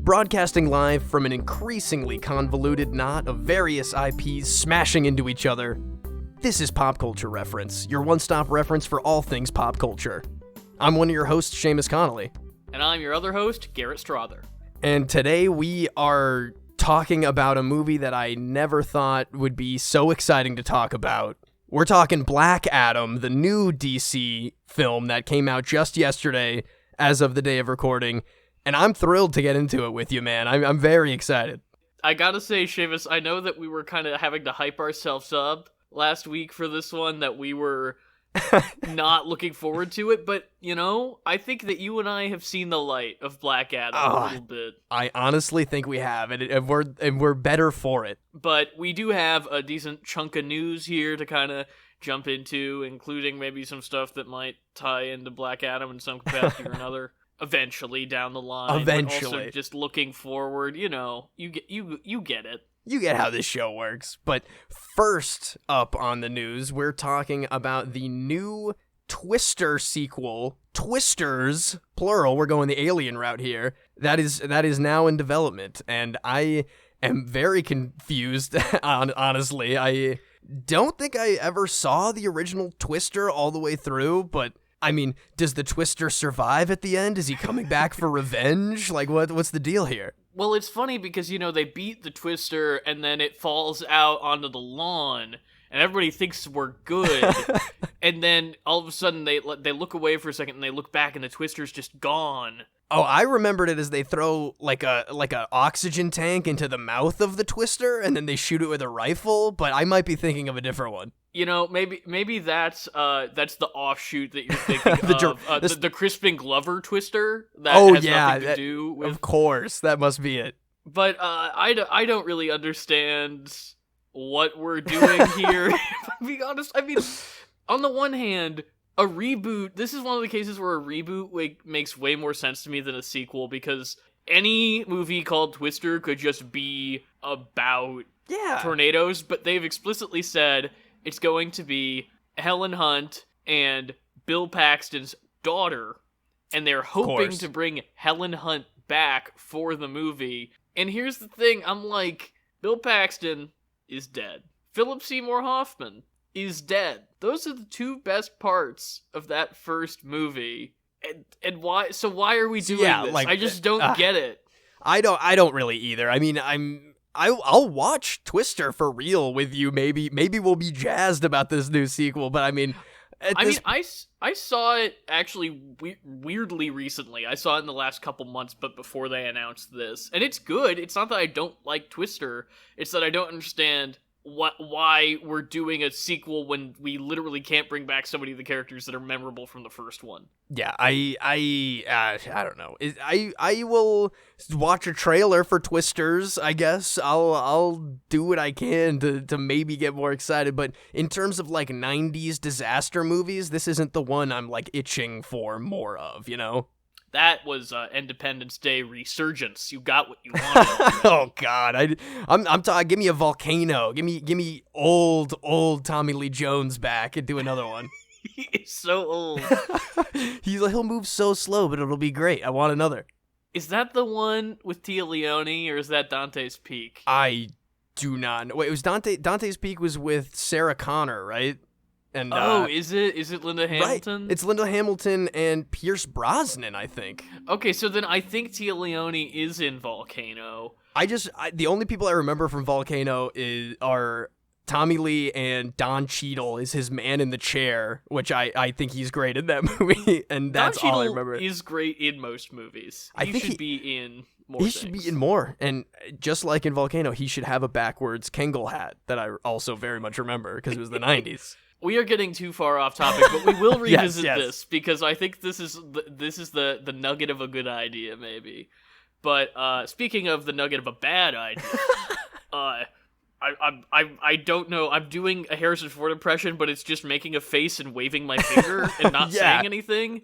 Broadcasting live from an increasingly convoluted knot of various IPs smashing into each other, this is Pop Culture Reference, your one-stop reference for all things pop culture. I'm one of your hosts, Seamus Connolly. And I'm your other host, Garrett Strother. And today we are talking about a movie that I never thought would be so exciting to talk about. We're talking Black Adam, the new DC film that came out just yesterday as of the day of recording. And I'm thrilled to get into it with you, man. I'm very excited. I gotta say, Seamus, I know that we were kind of having to hype ourselves up last week for this one, that we were not looking forward to it, but, you know, I think that you and I have seen the light of Black Adam a little bit. I honestly think we have, and we're better for it. But we do have a decent chunk of news here to kind of jump into, including maybe some stuff that might tie into Black Adam in some capacity or another. Eventually down the line. Eventually. But also just looking forward, you know, you get it. You get how this show works. But first up on the news, we're talking about the new Twister sequel, Twisters, plural, we're going the alien route here, that is now in development. And I am very confused, honestly. I don't think I ever saw the original Twister all the way through, but I mean, does the Twister survive at the end? Is he coming back for revenge? Like, what's the deal here? Well, it's funny because, you know, they beat the Twister and then it falls out onto the lawn and everybody thinks we're good. And then all of a sudden they look away for a second and they look back and the Twister's just gone. Oh, I remembered it as they throw like a oxygen tank into the mouth of the Twister and then they shoot it with a rifle, but I might be thinking of a different one. You know, maybe that's the offshoot that you're thinking of. The Crispin Glover Twister that has nothing to do with. Of course, that must be it. But I don't really understand what we're doing here. If I'm being honest, I mean, on the one hand, a reboot. This is one of the cases where a reboot makes way more sense to me than a sequel, because any movie called Twister could just be about tornadoes, but they've explicitly said it's going to be Helen Hunt and Bill Paxton's daughter, and they're hoping to bring Helen Hunt back for the movie. And here's the thing, I'm like, Bill Paxton is dead. Philip Seymour Hoffman is dead. Those are the two best parts of that first movie. And why are we doing this? Like, I just don't get it. I don't really either. I mean, I'll watch Twister for real with you. Maybe we'll be jazzed about this new sequel. But I mean, I saw it actually weirdly recently. I saw it in the last couple months, but before they announced this, and it's good. It's not that I don't like Twister. It's that I don't understand why we're doing a sequel when we literally can't bring back so many of the characters that are memorable from the first one. Yeah, I don't know. I will watch a trailer for Twisters, I guess. I'll do what I can to maybe get more excited, but in terms of like 90s disaster movies, this isn't the one I'm like itching for more of, you know? That was Independence Day Resurgence. You got what you wanted. Oh God, I'm talking. Give me a volcano. Give me old Tommy Lee Jones back and do another one. He is so old. He'll move so slow, but it'll be great. I want another. Is that the one with Tia Leone, or is that Dante's Peak? I do not know. Wait, it was Dante's Peak was with Sarah Connor, right? And, is it Linda Hamilton? Right. It's Linda Hamilton and Pierce Brosnan, I think. Okay, so then I think Tia Leone is in Volcano. The only people I remember from Volcano are Tommy Lee and Don Cheadle is his man in the chair, which I think he's great in that movie, and that's all I remember. Don Cheadle is great in most movies. He should be in more things. He should be in more, and just like in Volcano, he should have a backwards Kangol hat that I also very much remember because it was the 90s. We are getting too far off topic, but we will revisit yes. this because I think this is the nugget of a good idea, maybe. But speaking of the nugget of a bad idea, I don't know. I'm doing a Harrison Ford impression, but it's just making a face and waving my finger and not saying anything,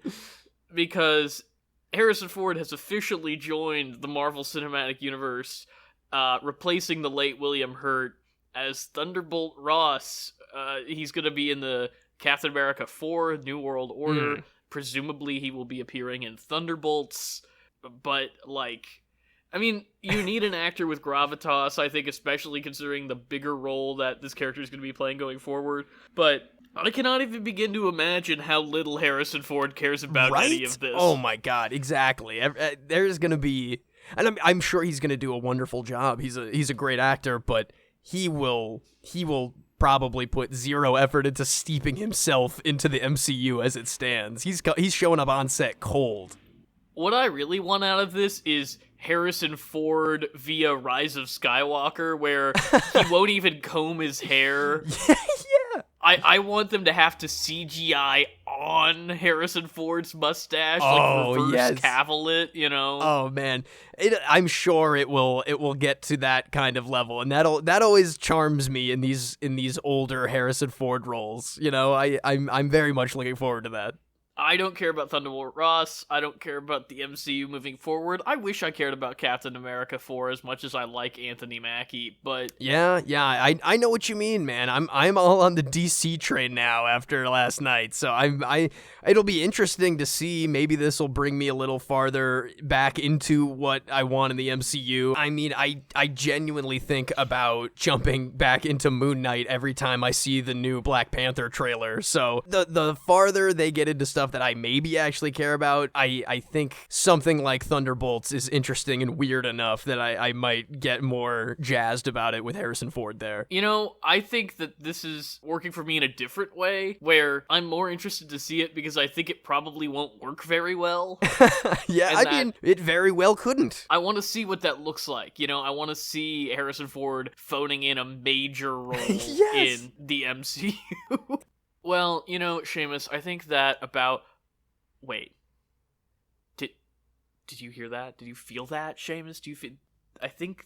because Harrison Ford has officially joined the Marvel Cinematic Universe, replacing the late William Hurt as Thunderbolt Ross. He's going to be in the Captain America 4 New World Order. Presumably he will be appearing in Thunderbolts. But, like, I mean, you need an actor with gravitas, I think, especially considering the bigger role that this character is going to be playing going forward. But I cannot even begin to imagine how little Harrison Ford cares about any of this. Oh my god, exactly. There's going to be, and I'm sure he's going to do a wonderful job. He's a great actor, but he will probably put zero effort into steeping himself into the MCU as it stands. He's showing up on set cold. What I really want out of this is Harrison Ford via Rise of Skywalker, where he won't even comb his hair. Yeah. I want them to have to CGI on Harrison Ford's mustache, reverse Cavill it, you know? Oh man, I'm sure it will get to that kind of level, and that always charms me in these older Harrison Ford roles. You know, I'm very much looking forward to that. I don't care about Thunderbolt Ross. I don't care about the MCU moving forward. I wish I cared about Captain America 4 as much as I like Anthony Mackie, but yeah, I know what you mean, man. I'm all on the DC train now after last night. So it'll be interesting to see. Maybe this will bring me a little farther back into what I want in the MCU. I mean, I genuinely think about jumping back into Moon Knight every time I see the new Black Panther trailer. So the farther they get into stuff that I maybe actually care about, I think something like Thunderbolts is interesting and weird enough that I might get more jazzed about it with Harrison Ford there. You know, I think that this is working for me in a different way, where I'm more interested to see it because I think it probably won't work very well. Yeah, I mean, it very well couldn't. I want to see what that looks like. You know, I want to see Harrison Ford phoning in a major role Yes. in the MCU. Well, you know, Seamus, I think that about... Wait. Did you hear that? Did you feel that, Seamus? Do you feel... I think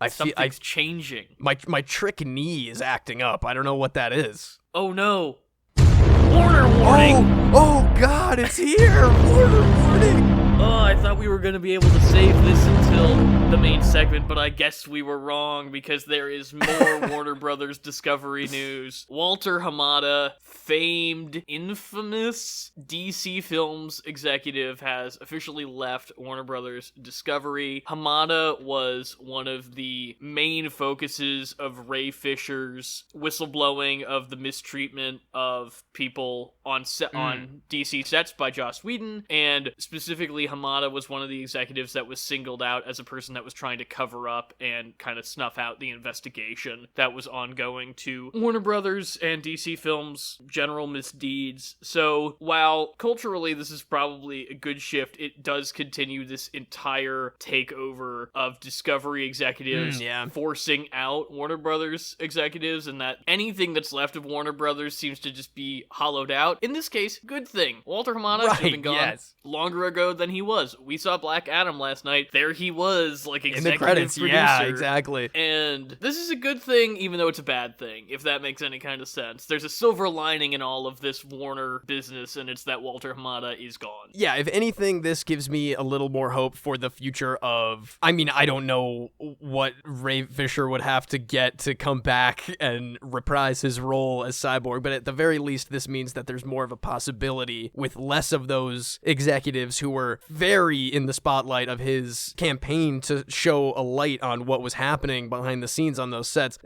something's changing. My trick knee is acting up. I don't know what that is. Oh, no. Warner warning! Oh God, it's here! Warner warning! Oh, I thought we were going to be able to save this until the main segment, but I guess we were wrong because there is more Warner Brothers Discovery news. Walter Hamada, famed, infamous DC Films executive, has officially left Warner Brothers Discovery. Hamada was one of the main focuses of Ray Fisher's whistleblowing of the mistreatment of people on DC sets by Joss Whedon, and specifically Hamada was one of the executives that was singled out as a person that was trying to cover up and kind of snuff out the investigation that was ongoing to Warner Brothers and DC Films' general misdeeds. So while culturally this is probably a good shift, it does continue this entire takeover of Discovery executives forcing out Warner Brothers executives, and that anything that's left of Warner Brothers seems to just be hollowed out. In this case, good thing. Walter Hamada should have been gone longer ago than he was. We saw Black Adam last night. There he was, like, executive in the credits. producer. Yeah, exactly. And this is a good thing, even though it's a bad thing, if that makes any kind of sense. There's a silver lining in all of this Warner business, and it's that Walter Hamada is gone. Yeah, if anything, this gives me a little more hope for the future of... I mean, I don't know what Ray Fisher would have to get to come back and reprise his role as Cyborg, but at the very least, this means that there's more of a possibility with less of those executives who were very in the spotlight of his campaign to show a light on what was happening behind the scenes on those sets.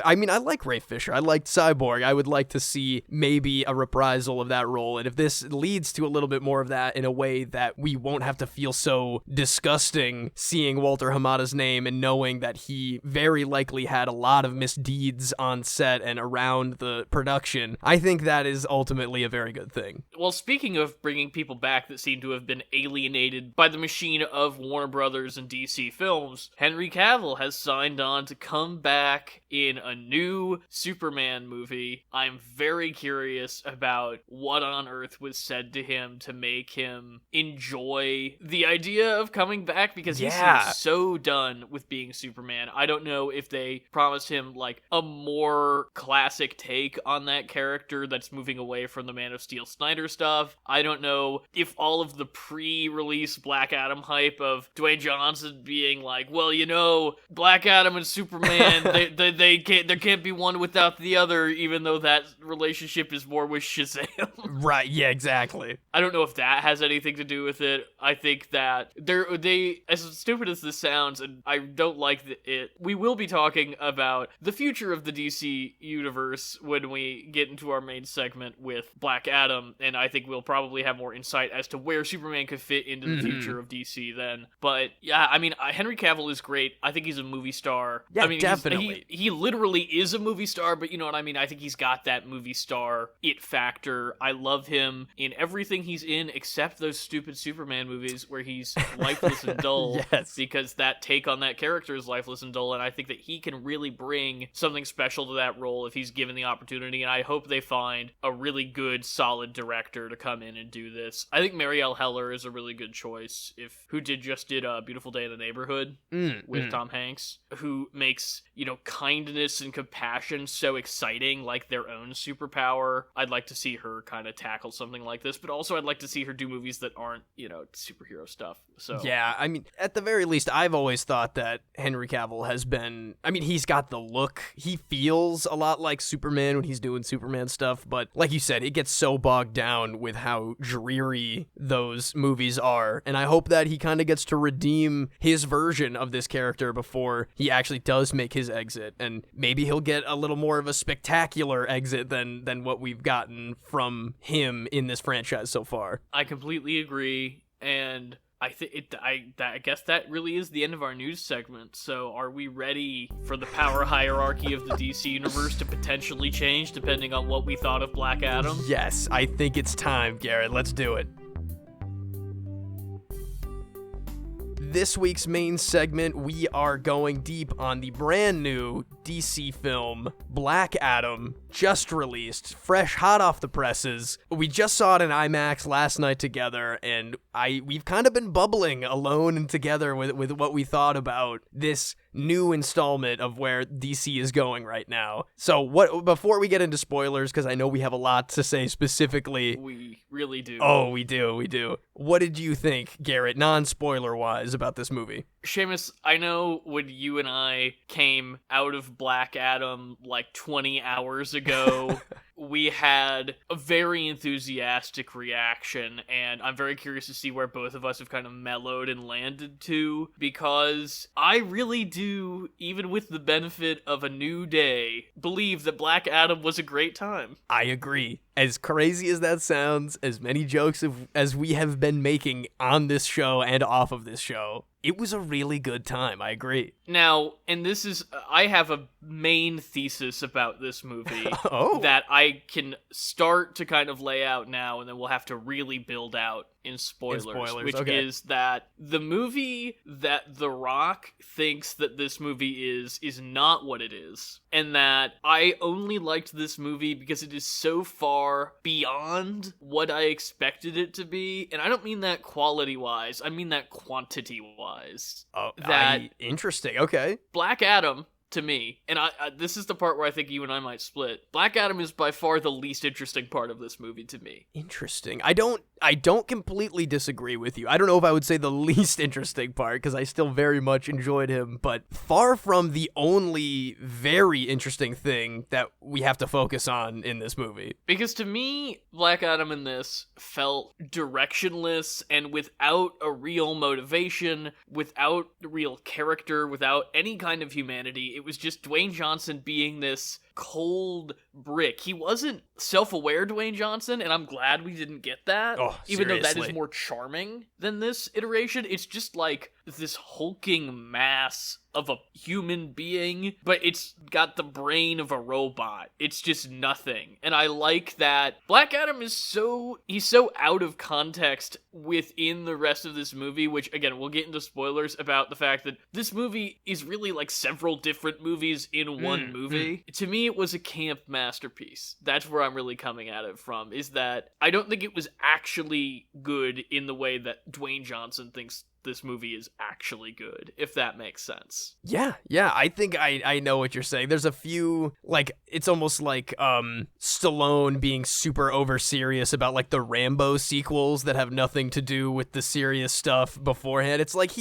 I mean, I like Ray Fisher. I liked Cyborg. I would like to see maybe a reprisal of that role. And if this leads to a little bit more of that in a way that we won't have to feel so disgusting seeing Walter Hamada's name and knowing that he very likely had a lot of misdeeds on set and around the production, I think that is ultimately a very good thing. Well, speaking of bringing people back that seem to have been alienated by the machine of Warner Brothers and DC Films, Henry Cavill has signed on to come back in a new Superman movie. I'm very curious about what on earth was said to him to make him enjoy the idea of coming back, because he seems so done with being Superman. I don't know if they promised him like a more classic take on that character that's moving away from the Man of Steel Snyder stuff. I don't know if all of the pre-release Black Adam hype of Dwayne Johnson being like, well, Black Adam and Superman, they can't, there can't be one without the other, even though that relationship is more with Shazam. Right, yeah, exactly. I don't know if that has anything to do with it. I think that they, as stupid as this sounds, and I don't like it, we will be talking about the future of the DC universe when we get into our main segment with Black Adam, and I think we'll probably have more insight as to where Superman could fit into the future of DC then. But yeah, I mean, Henry Cavill is great. I think he's a movie star. Yeah, I mean, definitely. He literally is a movie star, but you know what I mean? I think he's got that movie star it factor. I love him in everything he's in except those stupid Superman movies where he's lifeless and dull. Yes. Because that take on that character is lifeless and dull, and I think that he can really bring something special to that role if he's given the opportunity, and I hope they find a really good, solid director to come in and do this. I think Marielle Heller is a really good choice, who just did A Beautiful Day in the Neighborhood with Tom Hanks, who makes, kindness and compassion so exciting, like their own superpower. I'd like to see her kind of tackle something like this, but also I'd like to see her do movies that aren't, superhero stuff. So yeah, I mean, at the very least, I've always thought that Henry Cavill has been, I mean, he's got the look. He feels a lot like Superman when he's doing Superman stuff, but like you said, it gets so bogged down with how dreary those movies are, and I hope that he kind of gets to redeem his version of this character before he actually does make his exit, and maybe he'll get a little more of a spectacular exit than what we've gotten from him in this franchise so far. I completely agree, and I guess that really is the end of our news segment. So are we ready for the power hierarchy of the DC universe to potentially change depending on what we thought of Black Adam? Yes, I think it's time, Garrett. Let's do it. This week's main segment, we are going deep on the brand new DC film, Black Adam, just released, fresh, hot off the presses. We just saw it in IMAX last night together, and we've kind of been bubbling alone and together with what we thought about this new installment of where DC is going right now. So before we get into spoilers, because I know we have a lot to say specifically. We really do. Oh, we do. What did you think, Garrett, non-spoiler wise, about this movie? Seamus, I know when you and I came out of Black Adam like 20 hours ago, we had a very enthusiastic reaction, and I'm very curious to see where both of us have kind of mellowed and landed to, because I really do, even with the benefit of a new day, believe that Black Adam was a great time. I agree. As crazy as that sounds, as many jokes as we have been making on this show and off of this show, it was a really good time. I agree. Now, and I have a main thesis about this movie that I can start to kind of lay out now, and then we'll have to really build out in spoilers, which is that the movie that The Rock thinks that this movie is not what it is, and that I only liked this movie because it is so far beyond what I expected it to be, and I don't mean that quality-wise, I mean that quantity-wise. Oh, that interesting. Okay. Black Adam, to me, and I this is the part where I think you and I might split. Black Adam is by far the least interesting part of this movie to me. Interesting. I don't completely disagree with you. I don't know if I would say the least interesting part, because I still very much enjoyed him, but far from the only very interesting thing that we have to focus on in this movie. Because to me, Black Adam in this felt directionless and without a real motivation, without real character, without any kind of humanity. It was just Dwayne Johnson being this cold brick. He wasn't self-aware Dwayne Johnson, and I'm glad we didn't get that. Even though that is more charming than this iteration. It's just like this hulking mass of a human being, but it's got the brain of a robot. It's just nothing. And I like that Black Adam is he's so out of context within the rest of this movie, which again, we'll get into spoilers about the fact that this movie is really like several different movies in one movie. To me, it was a camp masterpiece. That's where I'm really coming at it from, is that I don't think it was actually good in the way that Dwayne Johnson thinks this movie is actually good, if that makes sense. Yeah, I think I know what you're saying. There's a few, like, it's almost like Stallone being super over serious about like the Rambo sequels that have nothing to do with the serious stuff beforehand. It's like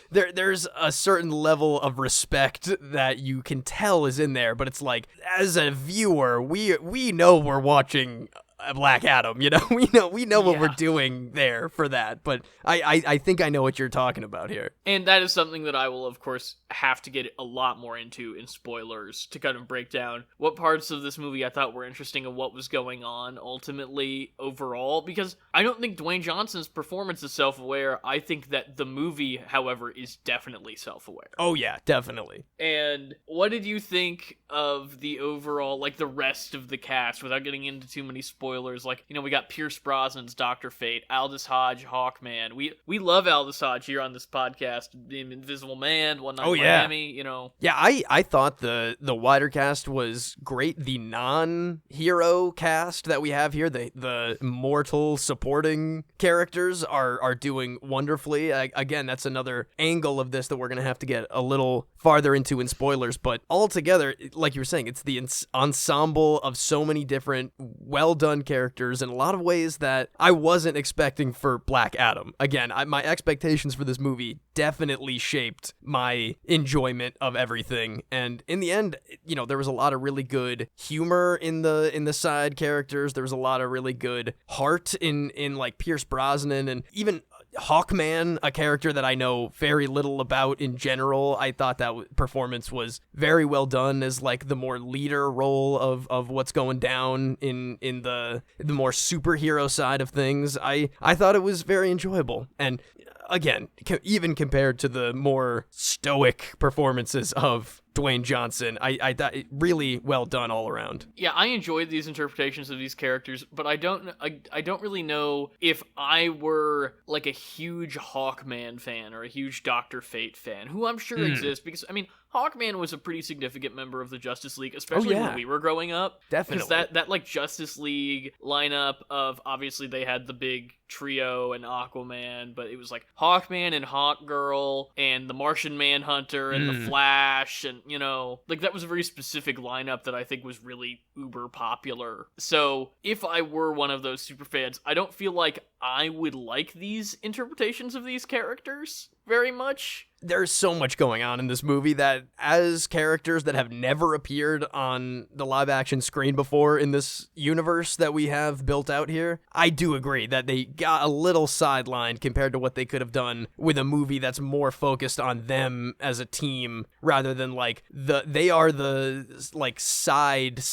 there's a certain level of respect that you can tell is in there, but it's like, as a viewer, we know we're watching Black Adam, you know, we know what we're doing there for that, but I think I know what you're talking about here. And that is something that I will, of course, have to get a lot more into in spoilers to kind of break down what parts of this movie I thought were interesting and what was going on ultimately overall, because I don't think Dwayne Johnson's performance is self-aware. I think that the movie, however, is definitely self-aware. Oh yeah, definitely. And what did you think of the overall, like, the rest of the cast, without getting into too many spoilers? Like, you know, we got Pierce Brosnan's Dr. Fate, Aldous Hodge, Hawkman. We love Aldous Hodge here on this podcast. Invisible Man, One Night in Miami, you know. Yeah, I thought the wider cast was great. The non-hero cast that we have here, the mortal supporting characters are doing wonderfully. Again, that's another angle of this that we're going to have to get a little farther into in spoilers, but altogether, like you were saying, it's the ensemble of so many different well-done characters in a lot of ways that I wasn't expecting for Black Adam. Again, my expectations for this movie definitely shaped my enjoyment of everything, and in the end, you know, there was a lot of really good humor in the side characters. There was a lot of really good heart in like Pierce Brosnan, and even Hawkman, a character that I know very little about in general. I thought that performance was very well done as like the more leader role of what's going down in the more superhero side of things. I thought it was very enjoyable, and again, even compared to the more stoic performances of Dwayne Johnson, I thought it really well done all around. Yeah, I enjoyed these interpretations of these characters, but I don't really know if I were like a huge Hawkman fan or a huge Dr. Fate fan, who I'm sure exists, because I mean, Hawkman was a pretty significant member of the Justice League, especially when we were growing up. Definitely. Because that like Justice League lineup of, obviously they had the big trio and Aquaman, but it was like Hawkman and Hawkgirl and the Martian Manhunter and the Flash, and, you know, like that was a very specific lineup that I think was really uber popular. So if I were one of those super fans, I don't feel like I would like these interpretations of these characters very much. There's so much going on in this movie that, as characters that have never appeared on the live action screen before in this universe that we have built out here, I do agree that they got a little sidelined compared to what they could have done with a movie that's more focused on them as a team rather than like they are the like side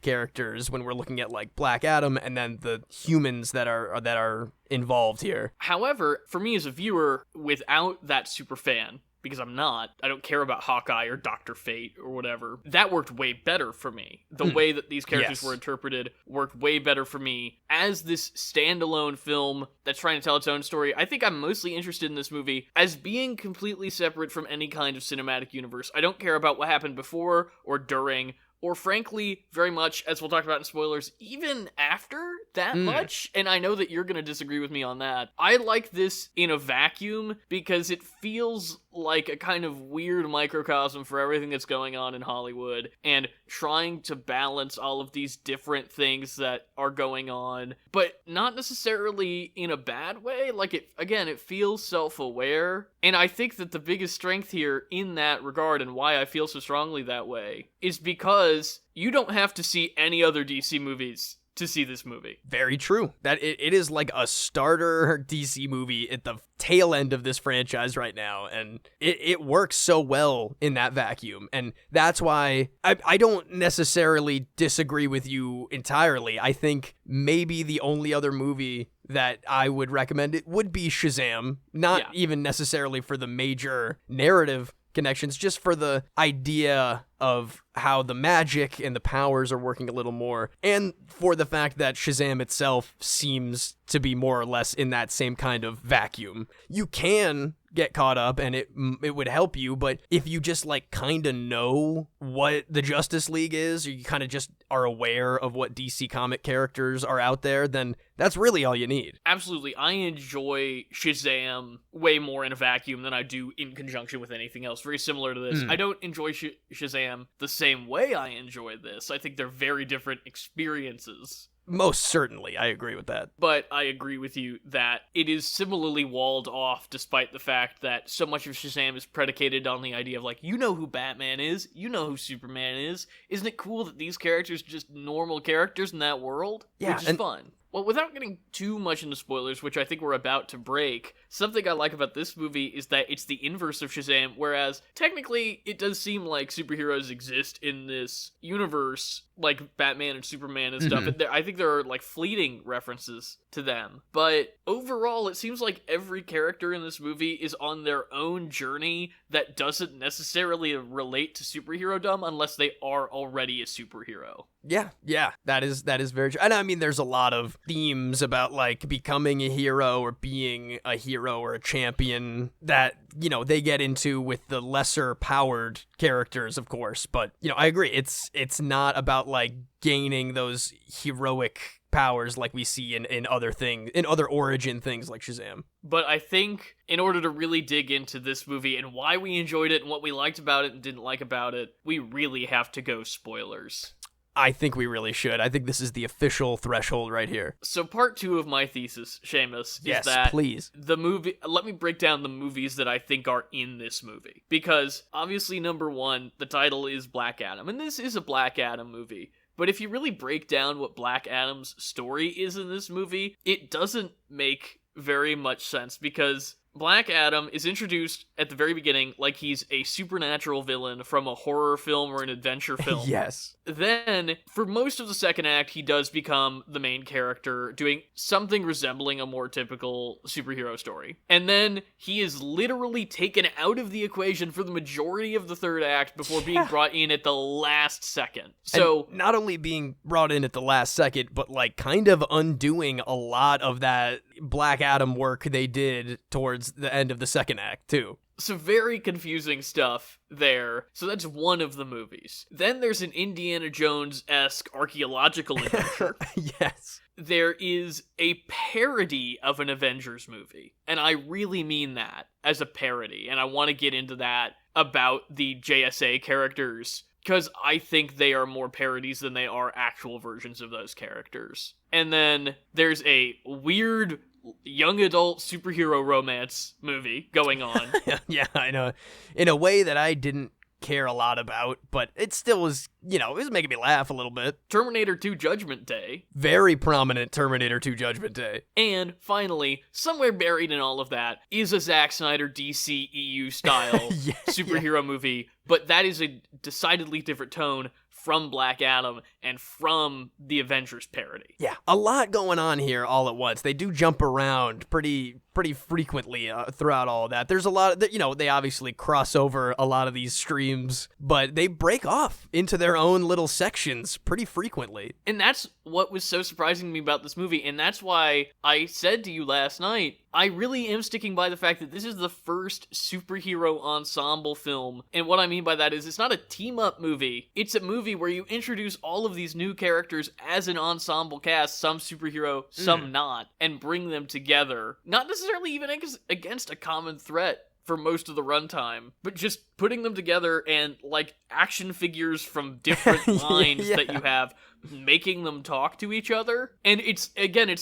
characters when we're looking at like Black Adam and then the humans that are involved here. However, for me as a viewer, without that super fan, because I don't care about Hawkeye or Dr. Fate or whatever, that worked way better for me. The way that these characters were interpreted worked way better for me. As this standalone film that's trying to tell its own story, I think I'm mostly interested in this movie as being completely separate from any kind of cinematic universe. I don't care about what happened before or during, or frankly, very much, as we'll talk about in spoilers, even after that much. And I know that you're going to disagree with me on that. I like this in a vacuum because it feels like a kind of weird microcosm for everything that's going on in Hollywood and trying to balance all of these different things that are going on, but not necessarily in a bad way. Like, it feels self-aware. And I think that the biggest strength here in that regard, and why I feel so strongly that way, is because you don't have to see any other DC movies to see this movie. Very true. That it is like a starter DC movie at the tail end of this franchise right now, and it works so well in that vacuum, and that's why I don't necessarily disagree with you entirely. I think maybe the only other movie that I would recommend it would be Shazam, not even necessarily for the major narrative connections, just for the idea of how the magic and the powers are working a little more, and for the fact that Shazam itself seems to be more or less in that same kind of vacuum. You can get caught up and it would help you, but if you just like kind of know what the Justice League is, or you kind of just are aware of what DC comic characters are out there, then that's really all you need. Absolutely. I enjoy Shazam way more in a vacuum than I do in conjunction with anything else. Very similar to this. I don't enjoy Shazam the same way I enjoy this. I think they're very different experiences. Most certainly, I agree with that. But I agree with you that it is similarly walled off, despite the fact that so much of Shazam is predicated on the idea of, like, you know who Batman is, you know who Superman is. Isn't it cool that these characters are just normal characters in that world? Yeah, which is fun. Well, without getting too much into spoilers, which I think we're about to break, something I like about this movie is that it's the inverse of Shazam, whereas technically it does seem like superheroes exist in this universe, like Batman and Superman and stuff. And I think there are like fleeting references to them. But overall, it seems like every character in this movie is on their own journey that doesn't necessarily relate to superhero-dom unless they are already a superhero. Yeah, that is very true. And I mean, there's a lot of themes about like becoming a hero or being a hero or a champion that, you know, they get into with the lesser powered characters, of course. But, you know, I agree. It's not about like gaining those heroic powers like we see in other things, in other origin things like Shazam. But I think in order to really dig into this movie and why we enjoyed it and what we liked about it and didn't like about it, we really have to go spoilers. I think we really should. I think this is the official threshold right here. So part 2 of my thesis, Seamus, yes, is that please. The movie, let me break down the movies that I think are in this movie. Because obviously, number 1, the title is Black Adam, and this is a Black Adam movie. But if you really break down what Black Adam's story is in this movie, it doesn't make very much sense, because Black Adam is introduced at the very beginning like he's a supernatural villain from a horror film or an adventure film. Yes. Then, for most of the second act, he does become the main character, doing something resembling a more typical superhero story. And then he is literally taken out of the equation for the majority of the third act before being brought in at the last second. So, and not only being brought in at the last second, but like kind of undoing a lot of that Black Adam work they did towards the end of the second act, too. So very confusing stuff there. So that's one of the movies. Then there's an Indiana Jones-esque archaeological adventure. Yes. There is a parody of an Avengers movie. And I really mean that as a parody. And I want to get into that about the JSA characters, because I think they are more parodies than they are actual versions of those characters. And then there's a weird young adult superhero romance movie going on. Yeah, I know. In a way that I didn't care a lot about, but it still was, you know, it was making me laugh a little bit. Terminator 2 Judgment Day. Very prominent Terminator 2 Judgment Day. And finally, somewhere buried in all of that is a Zack Snyder DC EU style superhero movie, but that is a decidedly different tone from Black Adam and from the Avengers parody. Yeah, a lot going on here all at once. They do jump around pretty frequently throughout all of that. There's a lot of, you know, they obviously cross over a lot of these streams, but they break off into their own little sections pretty frequently. And that's what was so surprising to me about this movie, and that's why I said to you last night, I really am sticking by the fact that this is the first superhero ensemble film. And what I mean by that is it's not a team-up movie. It's a movie where you introduce all of these new characters as an ensemble cast, some superhero, some not, and bring them together. Not necessarily even against a common threat for most of the runtime, but just putting them together and like action figures from different lines that you have, making them talk to each other. And it's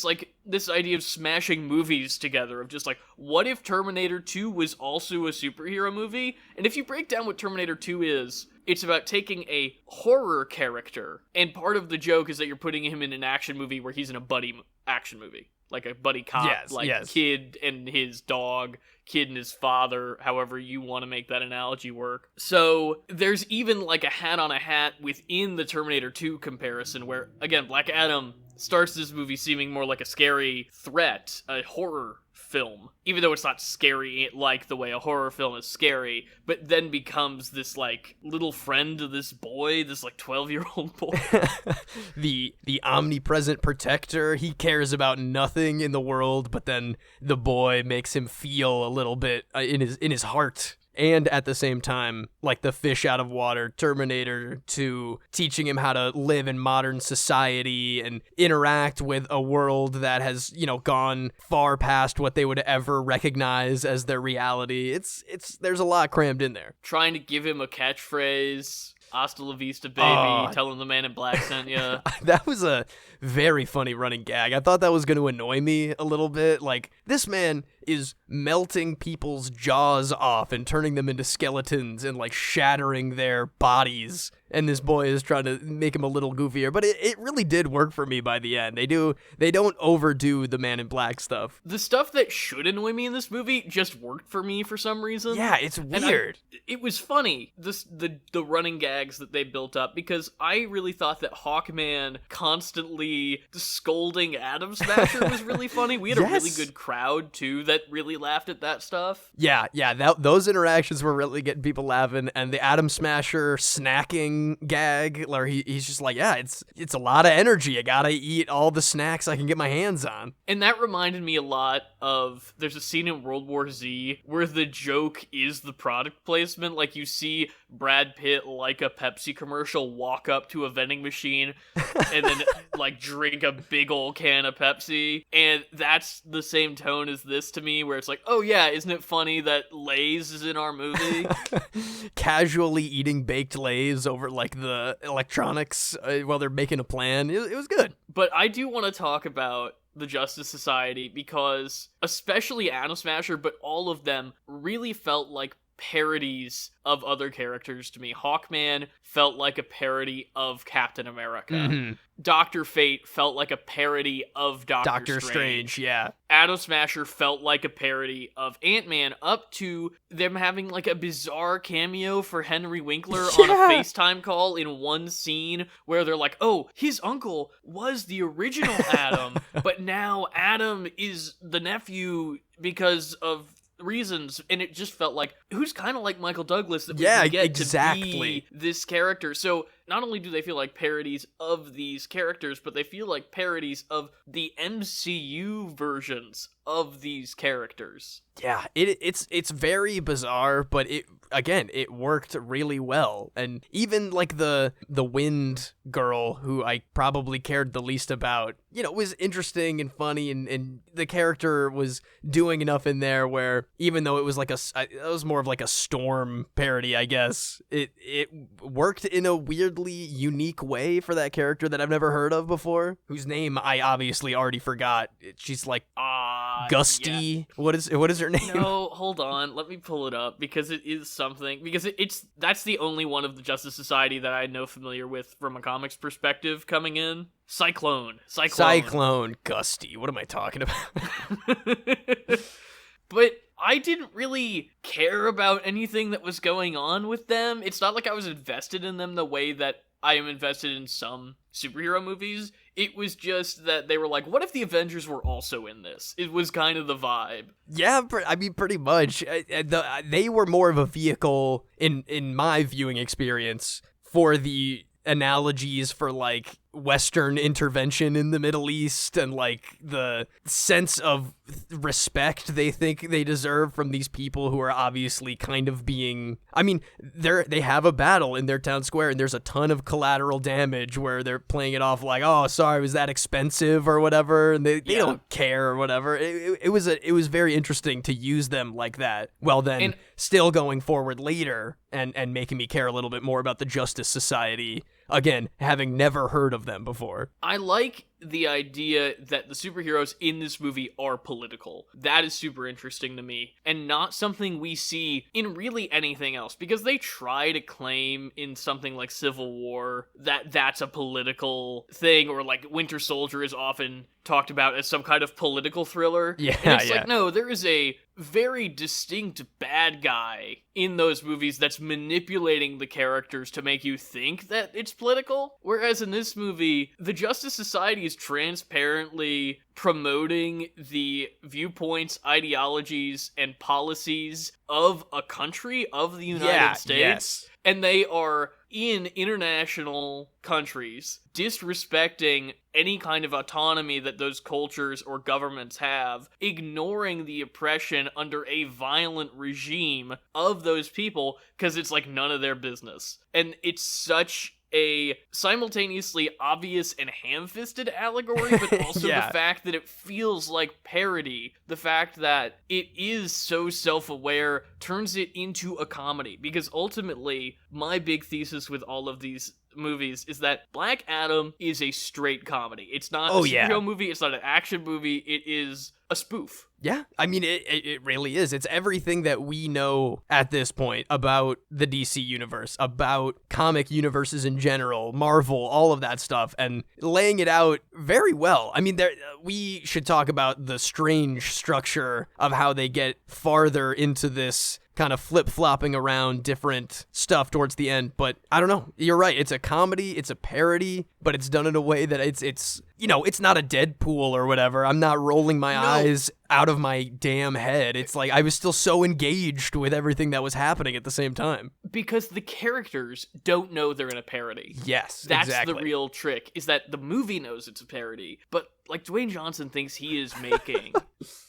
like this idea of smashing movies together, of just like, what if Terminator 2 was also a superhero movie? And if you break down what Terminator 2 is, it's about taking a horror character, and part of the joke is that you're putting him in an action movie where he's in a buddy action movie. Like a buddy cop, kid and his dog, kid and his father, however you want to make that analogy work. So there's even like a hat on a hat within the Terminator 2 comparison where, again, Black Adam starts this movie seeming more like a scary threat, a horror film, even though it's not scary like the way a horror film is scary, but then becomes this like little friend to this boy, this like 12-year-old boy. The omnipresent protector. He cares about nothing in the world, but then the boy makes him feel a little bit in his heart. And at the same time, like the fish out of water Terminator 2, teaching him how to live in modern society and interact with a world that has, gone far past what they would ever recognize as their reality. It's there's a lot crammed in there. Trying to give him a catchphrase. Hasta la vista, baby. Tell him the Man in Black sent ya. That was a very funny running gag. I thought that was going to annoy me a little bit. Like, this man is melting people's jaws off and turning them into skeletons and, like, shattering their bodies. And this boy is trying to make him a little goofier. But it really did work for me by the end. They don't overdo the Man in Black stuff. The stuff that should annoy me in this movie just worked for me for some reason. Yeah, it's weird. It was funny, the running gags that they built up, because I really thought that Hawkman constantly scolding Atom Smasher was really funny. We had a really good crowd, too, that really laughed at that stuff. Yeah, those interactions were really getting people laughing, and the Atom Smasher snacking gag, where he's just like, yeah, it's a lot of energy. I gotta eat all the snacks I can get my hands on. And that reminded me a lot of, there's a scene in World War Z where the joke is the product placement. Like, you see Brad Pitt, like a Pepsi commercial, walk up to a vending machine and then like drink a big old can of Pepsi, and that's the same tone as this to me, where it's like, oh yeah, isn't it funny that Lay's is in our movie? Casually eating baked Lay's over like the electronics while they're making a plan. It was good. But I do want to talk about the Justice Society, because especially Atom Smasher, but all of them really felt like parodies of other characters to me. Hawkman felt like a parody of Captain America. Mm-hmm. Dr. Fate felt like a parody of Doctor Strange, yeah. Atom Smasher felt like a parody of Ant-Man, up to them having like a bizarre cameo for Henry Winkler on a FaceTime call in one scene where they're like, oh, his uncle was the original Adam, but now Adam is the nephew because of reasons, and it just felt like, who's kind of like Michael Douglas that we can get to be this character. So not only do they feel like parodies of these characters, but they feel like parodies of the MCU versions of these characters. Yeah, it's very bizarre, but it worked really well. And even like the Wind girl, who I probably cared the least about, was interesting and funny, and the character was doing enough in there where, even though it was like it was more of like a Storm parody, I guess, it worked in a weirdly unique way for that character that I've never heard of before, whose name I obviously already forgot. She's like Gusty. Yeah. What is her name? No, hold on. Let me pull it up, because it is something. Because that's the only one of the Justice Society that I know familiar with from a comics perspective coming in. Cyclone, Gusty. What am I talking about? But I didn't really care about anything that was going on with them. It's not like I was invested in them the way that I am invested in some superhero movies. It was just that they were like, what if the Avengers were also in this? It was kind of the vibe. Yeah, I mean, pretty much. They were more of a vehicle, in my viewing experience, for the analogies for like Western intervention in the Middle East, and like the sense of respect they think they deserve from these people who are obviously kind of being, I mean, they have a battle in their town square, and there's a ton of collateral damage where they're playing it off like, oh, sorry, was that expensive or whatever, and they don't care or whatever. It was very interesting to use them like that, well then still going forward later and making me care a little bit more about the Justice Society, again, having never heard of them before. I like the idea that the superheroes in this movie are political. That is super interesting to me, and not something we see in really anything else, because they try to claim in something like Civil War that that's a political thing, or like Winter Soldier is often talked about as some kind of political thriller. Yeah, and it's like, no, there is a very distinct bad guy in those movies that's manipulating the characters to make you think that it's political. Whereas in this movie, the Justice Society is is transparently promoting the viewpoints, ideologies, and policies of a country, of the United States. Yes. And they are in international countries disrespecting any kind of autonomy that those cultures or governments have, ignoring the oppression under a violent regime of those people because it's like none of their business. And it's such a simultaneously obvious and ham-fisted allegory, but also the fact that it feels like parody. The fact that it is so self-aware turns it into a comedy. Because ultimately, my big thesis with all of these movies is that Black Adam is a straight comedy. It's not a superhero movie, it's not an action movie, it is a spoof. Yeah, I mean, it really is. It's everything that we know at this point about the DC universe, about comic universes in general, Marvel, all of that stuff, and laying it out very well. I mean, we should talk about the strange structure of how they get farther into this kind of flip-flopping around different stuff towards the end, but I don't know. You're right. It's a comedy, it's a parody, but it's done in a way that it's you know, it's not a Deadpool or whatever. I'm not rolling my eyes out of my damn head. It's like I was still so engaged with everything that was happening at the same time. Because the characters don't know they're in a parody. Yes, That's exactly. the real trick, is that the movie knows it's a parody, but like Dwayne Johnson thinks he is making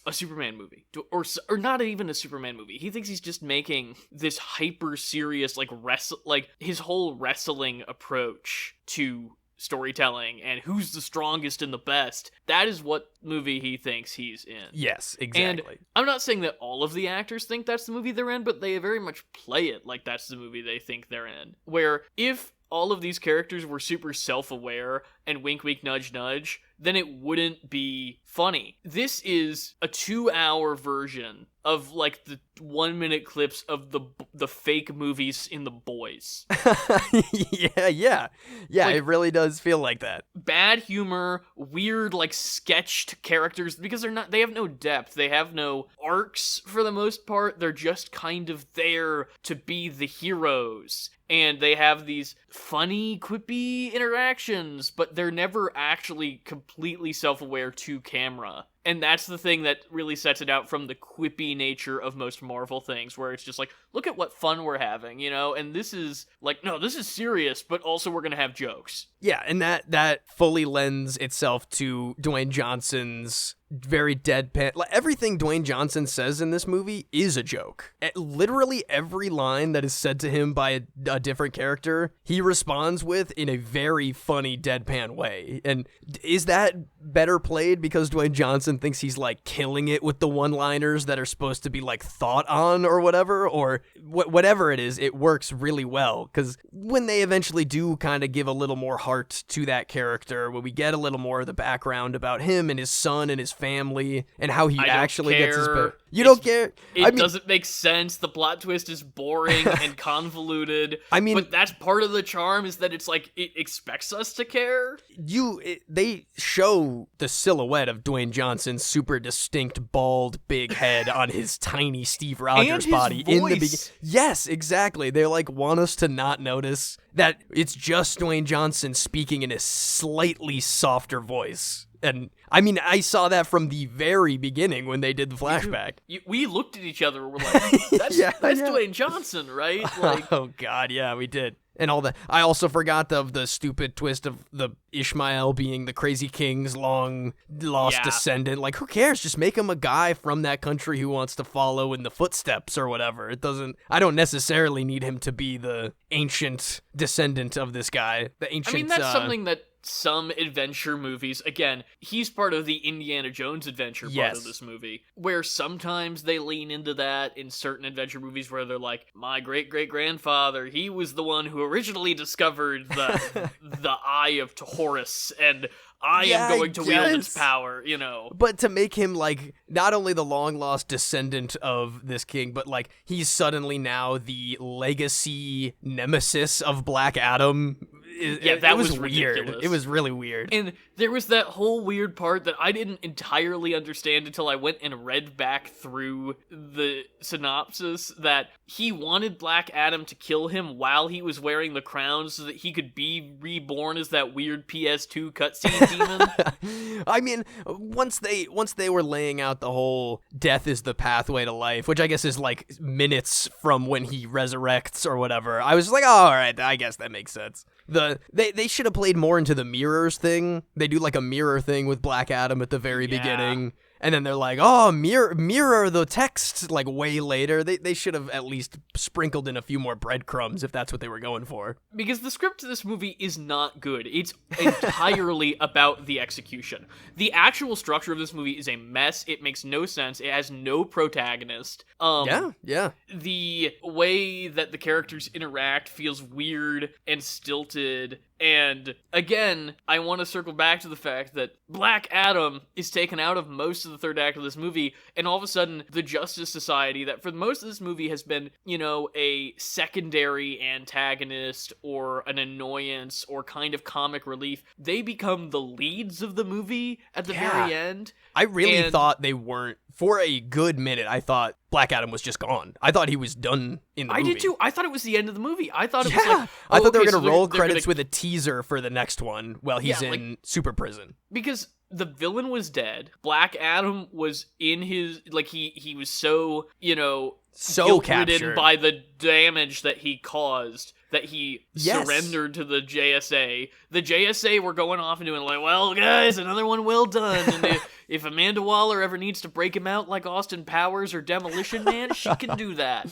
a Superman movie, or not even a Superman movie. He thinks he's just making this hyper serious like his whole wrestling approach to storytelling and who's the strongest and the best. That is what movie he thinks he's in. Yes, exactly. And I'm not saying that all of the actors think that's the movie they're in, but they very much play it like that's the movie they think they're in. Where if all of these characters were super self-aware and wink wink nudge nudge, then it wouldn't be funny. This is a 2-hour version of like the 1-minute clips of the fake movies in The Boys. Yeah, like, it really does feel like that. Bad humor, weird like sketched characters, because they have no depth, they have no arcs for the most part. They're just kind of there to be the heroes. And they have these funny, quippy interactions, but they're never actually completely self-aware to camera. And that's the thing that really sets it out from the quippy nature of most Marvel things, where it's just like, look at what fun we're having, you know? And this is like, no, this is serious, but also we're gonna have jokes. Yeah, and that fully lends itself to Dwayne Johnson's very deadpan. Everything Dwayne Johnson says in this movie is a joke. Literally every line that is said to him by a different character, he responds with in a very funny deadpan way. And is that better played because Dwayne Johnson thinks he's like killing it with the one-liners that are supposed to be like thought on or whatever, or whatever it is, it works really well. Because when they eventually do kind of give a little more heart to that character, when we get a little more of the background about him and his son and his family and how he actually gets his You don't care? It doesn't make sense. The plot twist is boring and convoluted. I mean, but that's part of the charm, is that it's like it expects us to care. They show the silhouette of Dwayne Johnson's super distinct bald big head on his tiny Steve Rogers body in the beginning. Yes, exactly. They like want us to not notice that it's just Dwayne Johnson speaking in a slightly softer voice. And I mean, I saw that from the very beginning when they did the flashback. We looked at each other and we're like, that's Dwayne Johnson, right? Like, oh, God, yeah, we did. And all that. I also forgot the stupid twist of the Ishmael being the Crazy King's long-lost descendant. Like, who cares? Just make him a guy from that country who wants to follow in the footsteps or whatever. I don't necessarily need him to be the ancient descendant of this guy. I mean, that's something that some adventure movies, again, he's part of the Indiana Jones adventure part of this movie, where sometimes they lean into that in certain adventure movies where they're like, my great-great-grandfather, he was the one who originally discovered the Eye of Horus, and I am going to wield its power, you know. But to make him, like, not only the long-lost descendant of this king, but, like, he's suddenly now the legacy nemesis of Black Adam that was ridiculous. Weird. It was really weird. And there was that whole weird part that I didn't entirely understand until I went and read back through the synopsis, that he wanted Black Adam to kill him while he was wearing the crown so that he could be reborn as that weird PS2 cutscene demon. I mean, once they were laying out the whole death is the pathway to life, which I guess is like minutes from when he resurrects or whatever, I was like, oh, all right, I guess that makes sense. They should have played more into the mirrors thing. They do like a mirror thing with Black Adam at the very beginning. And then they're like, oh, mirror the text, like way later. They should have at least sprinkled in a few more breadcrumbs if that's what they were going for. Because the script to this movie is not good. It's entirely about the execution. The actual structure of this movie is a mess. It makes no sense. It has no protagonist. Yeah. The way that the characters interact feels weird and stilted. And again, I want to circle back to the fact that Black Adam is taken out of most of the third act of this movie, and all of a sudden, the Justice Society, that for most of this movie has been, a secondary antagonist or an annoyance or kind of comic relief, they become the leads of the movie at the very end. I really thought they weren't. For a good minute, I thought Black Adam was just gone. I thought he was done in the movie. I did too. I thought it was the end of the movie. I thought it was like... I thought they were going to roll credits with a teaser for the next one while he's in super prison. Because the villain was dead. Black Adam was in his... Like, he was so, so guilt-ridden captured by the damage that he caused, that he surrendered to the JSA. The JSA were going off and doing like, well, guys, another one well done. And if Amanda Waller ever needs to break him out like Austin Powers or Demolition Man, she can do that.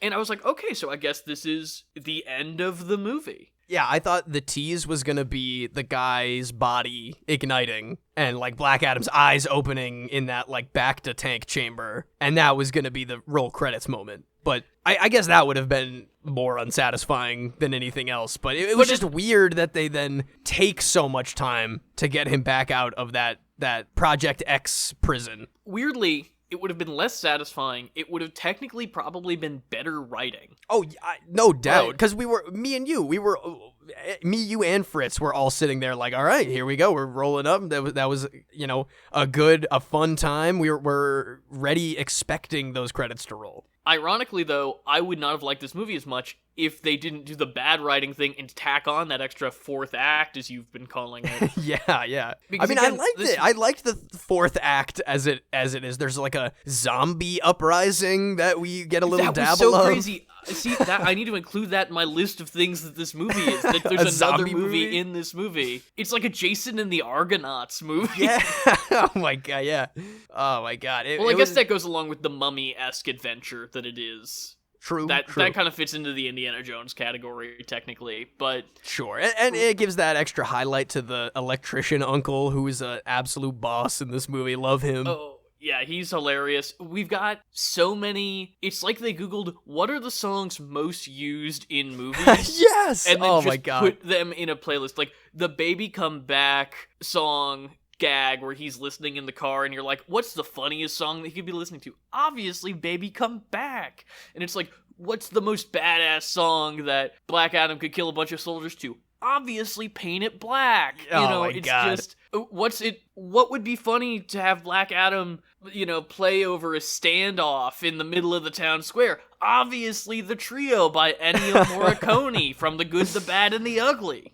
And I was like, okay, so I guess this is the end of the movie. Yeah, I thought the tease was going to be the guy's body igniting and like Black Adam's eyes opening in that like back to tank chamber. And that was going to be the roll credits moment. But I guess that would have been more unsatisfying than anything else. But it was just weird that they then take so much time to get him back out of that Project X prison. Weirdly, it would have been less satisfying. It would have technically probably been better writing. Oh, no doubt. Because me, you and Fritz were all sitting there like, all right, here we go. We're rolling up. That was a fun time. We're ready, expecting those credits to roll. Ironically, though, I would not have liked this movie as much if they didn't do the bad writing thing and tack on that extra fourth act, as you've been calling it. Yeah. Because I liked it. I liked the fourth act as it is. There's like a zombie uprising that we get a little dabble of. That was so crazy. See, that I need to include that in my list of things that this movie is. That there's another movie in this movie. It's like a Jason and the Argonauts movie. Yeah. Oh my god. Yeah. Oh my god. I guess that goes along with the Mummy-esque adventure that it is. True. That kind of fits into the Indiana Jones category, technically, but... Sure, and it gives that extra highlight to the electrician uncle, who is an absolute boss in this movie. Love him. Oh, yeah, he's hilarious. We've got so many... It's like they Googled, what are the songs most used in movies? Yes! And then oh just my god. put them in a playlist. Like, the Baby Come Back song... gag where he's listening in the car and you're like, what's the funniest song that he could be listening to? Obviously, Baby Come Back. And it's like, what's the most badass song that Black Adam could kill a bunch of soldiers to? Obviously, Paint It Black. My it's God. just, what would be funny to have Black Adam, play over a standoff in the middle of the town square? Obviously, The Trio by Ennio Morricone from The Good, the Bad, and the Ugly.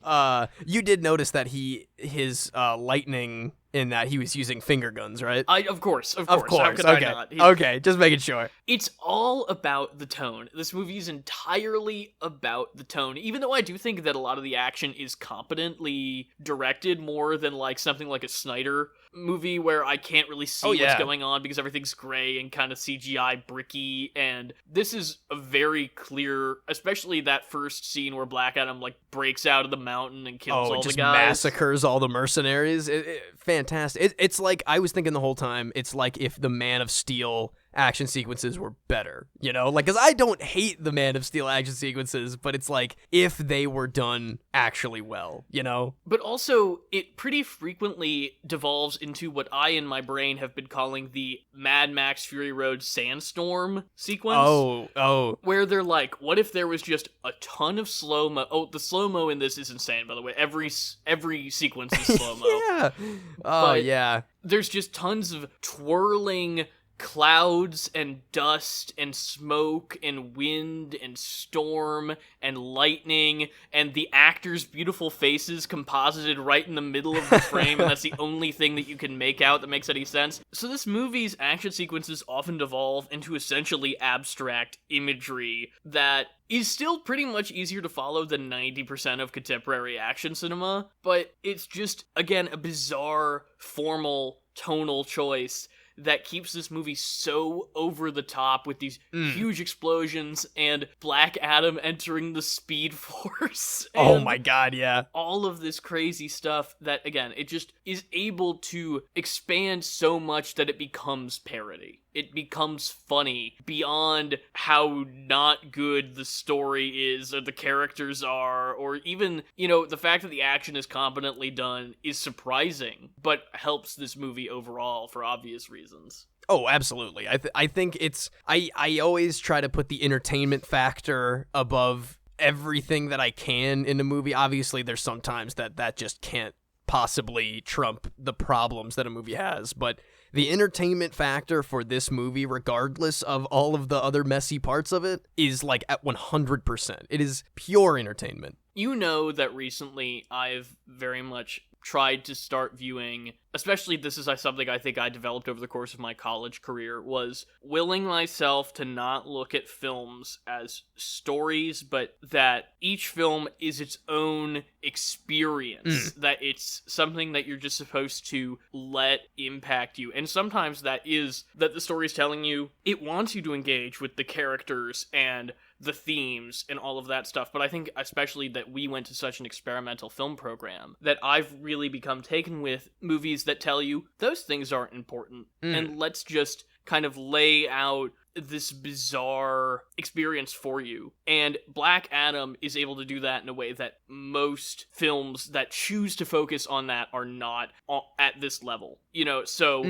You did notice that his lightning in that he was using finger guns, right? Of course. How could okay. I not? Okay, just making sure. It's all about the tone. This movie is entirely about the tone, even though I do think that a lot of the action is competently directed more than like something like a Snyder movie where I can't really see what's going on because everything's gray and kind of CGI bricky. And this is a very clear, especially that first scene where Black Adam like breaks out of the mountain and kills all the guys. Massacres all the mercenaries. Fantastic. It's like, I was thinking the whole time, it's like if the Man of Steel action sequences were better, you know? Like, because I don't hate the Man of Steel action sequences, but it's like, if they were done actually well, you know? But also, it pretty frequently devolves into what I in my brain have been calling the Mad Max Fury Road Sandstorm sequence. Oh. Where they're like, what if there was just a ton of slow-mo? Oh, the slow-mo in this is insane, by the way. Every sequence is slow-mo. Yeah. Oh, But yeah. there's just tons of twirling clouds and dust and smoke and wind and storm and lightning and the actors' beautiful faces composited right in the middle of the frame, and that's the only thing that you can make out that makes any sense. So this movie's action sequences often devolve into essentially abstract imagery that is still pretty much easier to follow than 90% of contemporary action cinema, but it's just, again, a bizarre, formal, tonal choice that keeps this movie so over the top with these huge explosions and Black Adam entering the Speed Force. Oh my god, yeah. All of this crazy stuff that, again, it just is able to expand so much that it becomes parody. It becomes funny beyond how not good the story is or the characters are, or even, you know, the fact that the action is competently done is surprising, but helps this movie overall for obvious reasons. Oh, absolutely. I think it's... I always try to put the entertainment factor above everything that I can in a movie. Obviously, there's sometimes that just can't possibly trump the problems that a movie has, but the entertainment factor for this movie, regardless of all of the other messy parts of it, is like at 100%. It is pure entertainment. You know that recently I've very much tried to start viewing, especially this is something I think I developed over the course of my college career, was willing myself to not look at films as stories, but that each film is its own experience, that it's something that you're just supposed to let impact you. And sometimes that is that the story is telling you, it wants you to engage with the characters and the themes and all of that stuff, but I think especially that we went to such an experimental film program that I've really become taken with movies that tell you those things aren't important, and let's just kind of lay out this bizarre experience for you. And Black Adam is able to do that in a way that most films that choose to focus on that are not at this level. You know, so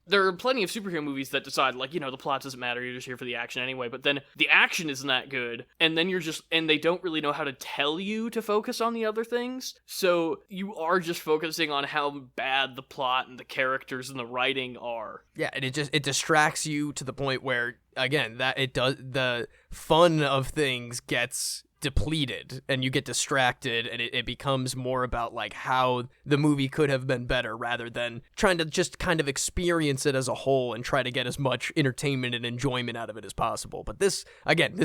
there are plenty of superhero movies that decide, like, you know, the plot doesn't matter, you're just here for the action anyway, but then the action isn't that good, and then and they don't really know how to tell you to focus on the other things, so you are just focusing on how bad the plot and the characters and the writing are. Yeah, and it distracts you to the point where, again, that it does, the fun of things gets depleted and you get distracted, and it becomes more about like how the movie could have been better rather than trying to just kind of experience it as a whole and try to get as much entertainment and enjoyment out of it as possible. But this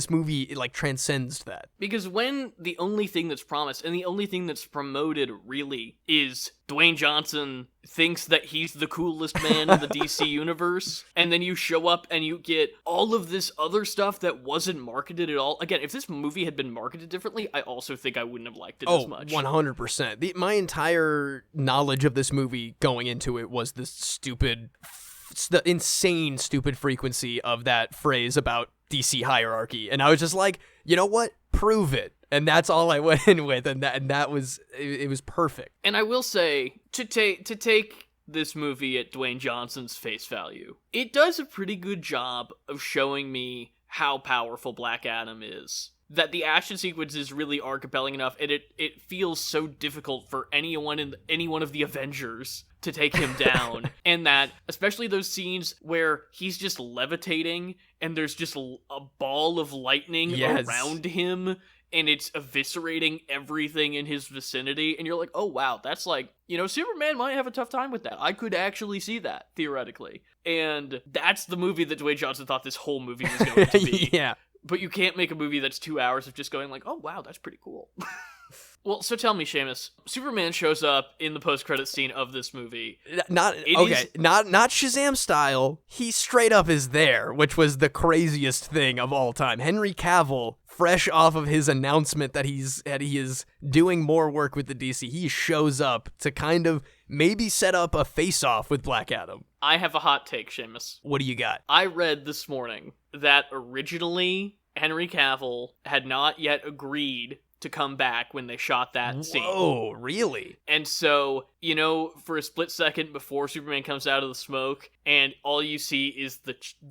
movie, it like transcends that. Because when the only thing that's promised and the only thing that's promoted really is Dwayne Johnson thinks that he's the coolest man in the DC universe, and then you show up and you get all of this other stuff that wasn't marketed at all. Again, if this movie had been marketed differently, I also think I wouldn't have liked it as much. 100%. My entire knowledge of this movie going into it was the insane stupid frequency of that phrase about DC hierarchy, and I was just like, you know what? Prove it. And that's all I went in with, and that was it was perfect. And I will say, to take this movie at Dwayne Johnson's face value, it does a pretty good job of showing me how powerful Black Adam is. That the action sequences really are compelling enough, and it feels so difficult for anyone in any one of the Avengers to take him down. And that, especially those scenes where he's just levitating, and there's just a ball of lightning around him, and it's eviscerating everything in his vicinity, and you're like, oh wow, that's like, you know, Superman might have a tough time with that. I could actually see that, theoretically. And that's the movie that Dwayne Johnson thought this whole movie was going to be. Yeah. But you can't make a movie that's 2 hours of just going like, oh wow, that's pretty cool. Well, so tell me, Seamus, Superman shows up in the post-credit scene of this movie. Not Shazam style. He straight up is there, which was the craziest thing of all time. Henry Cavill, fresh off of his announcement that he is doing more work with the DC, he shows up to kind of maybe set up a face-off with Black Adam. I have a hot take, Seamus. What do you got? I read this morning that originally Henry Cavill had not yet agreed to come back when they shot that scene. Whoa, really? And so, for a split second before Superman comes out of the smoke, and all you see is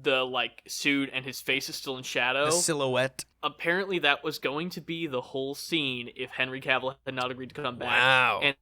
the like suit and his face is still in shadow. The silhouette. Apparently that was going to be the whole scene if Henry Cavill had not agreed to come back. Wow. And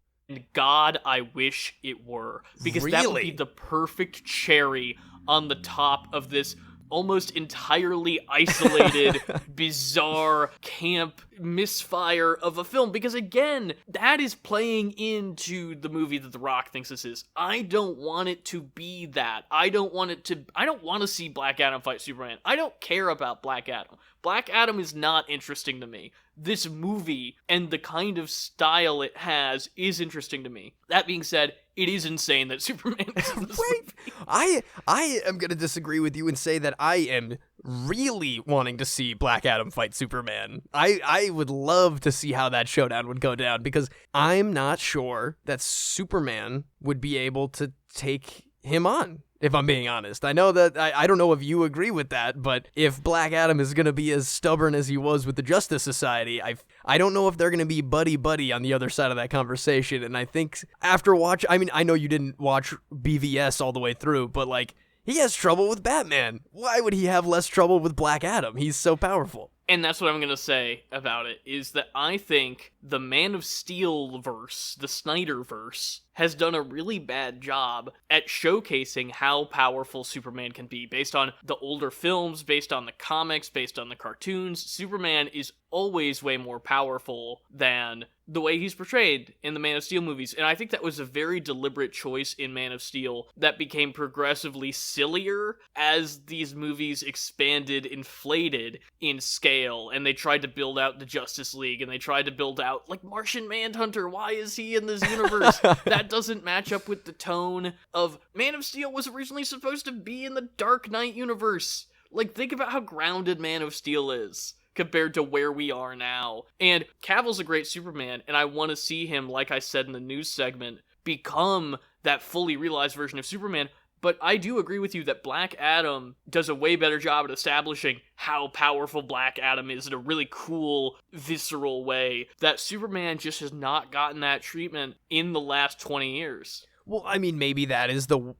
God, I wish it were. Because that would be the perfect cherry on the top of this almost entirely isolated, bizarre, camp misfire of a film. Because again, that is playing into the movie that The Rock thinks this is. I don't want it to be that. I don't want to see Black Adam fight Superman. I don't care about Black Adam. Black Adam is not interesting to me. This movie and the kind of style it has is interesting to me. That being said, it is insane that Superman is in this movie. I am going to disagree with you and say that I am really wanting to see Black Adam fight Superman. I would love to see how that showdown would go down, because I'm not sure that Superman would be able to take him on, if I'm being honest. I know that, I don't know if you agree with that, but if Black Adam is going to be as stubborn as he was with the Justice Society, I don't know if they're going to be buddy-buddy on the other side of that conversation. And I think after I know you didn't watch BVS all the way through, but like, he has trouble with Batman. Why would he have less trouble with Black Adam? He's so powerful. And that's what I'm going to say about it, is that I think the Man of Steel verse, the Snyderverse, has done a really bad job at showcasing how powerful Superman can be. Based on the older films, based on the comics, based on the cartoons, Superman is always way more powerful than the way he's portrayed in the Man of Steel movies. And I think that was a very deliberate choice in Man of Steel that became progressively sillier as these movies expanded, inflated in scale, and they tried to build out the Justice League, and they tried to build out, like, Martian Manhunter. Why is he in this universe? That doesn't match up with the tone of Man of Steel was originally supposed to be in the Dark Knight universe. Like, think about how grounded Man of Steel is compared to where we are now. And Cavill's a great Superman, and I want to see him, like I said in the news segment, become that fully realized version of Superman. But I do agree with you that Black Adam does a way better job at establishing how powerful Black Adam is in a really cool, visceral way that Superman just has not gotten that treatment in the last 20 years. Well, I mean, maybe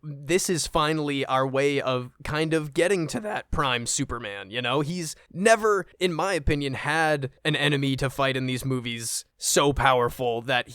this is finally our way of kind of getting to that prime Superman, He's never, in my opinion, had an enemy to fight in these movies so powerful that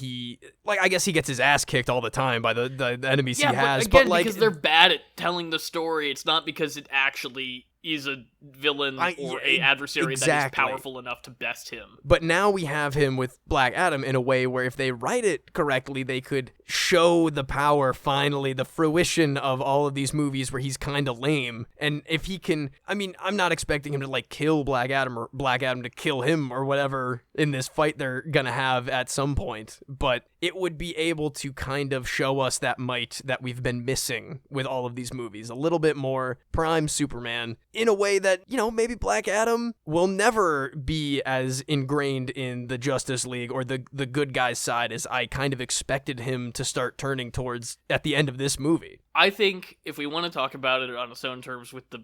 I guess he gets his ass kicked all the time by the enemies he has. But again, because they're bad at telling the story, it's not because it actually is a villain or a adversary that is powerful enough to best him. But now we have him with Black Adam in a way where if they write it correctly, they could show the power, finally, the fruition of all of these movies where he's kind of lame. And if he can, I'm not expecting him to like kill Black Adam or Black Adam to kill him or whatever in this fight they're gonna have at some point, but it would be able to kind of show us that might that we've been missing with all of these movies. A little bit more prime Superman in a way that, maybe Black Adam will never be as ingrained in the Justice League or the good guy's side as I kind of expected him to start turning towards at the end of this movie. I think if we want to talk about it on its own terms with the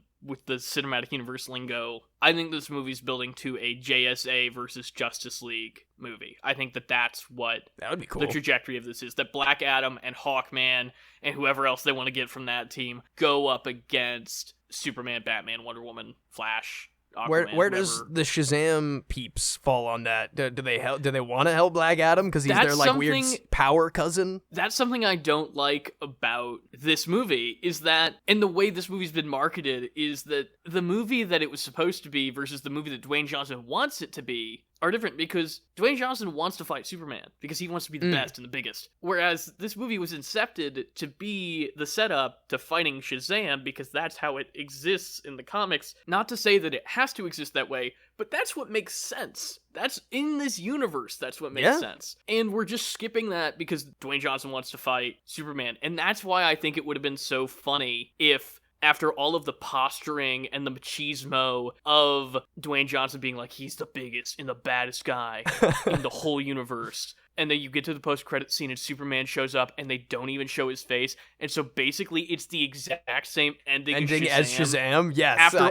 cinematic universe lingo, I think this movie's building to a JSA versus Justice League movie. I think that would be cool. The trajectory of this is that Black Adam and Hawkman and whoever else they want to get from that team go up against Superman, Batman, Wonder Woman, Flash, Aquaman, where does the Shazam peeps fall on that? Do they want to help Black Adam because he's their like weird power cousin? That's something I don't like about this movie, is that, and the way this movie's been marketed, is that the movie that it was supposed to be versus the movie that Dwayne Johnson wants it to be are different because Dwayne Johnson wants to fight Superman because he wants to be the best and the biggest. Whereas this movie was incepted to be the setup to fighting Shazam because that's how it exists in the comics. Not to say that it has to exist that way, but that's what makes sense. That's in this universe. That's what makes sense. And we're just skipping that because Dwayne Johnson wants to fight Superman. And that's why I think it would have been so funny if, after all of the posturing and the machismo of Dwayne Johnson being like, he's the biggest and the baddest guy in the whole universe, and then you get to the post-credit scene and Superman shows up and they don't even show his face, and so basically it's the exact same ending as Shazam. Yes. After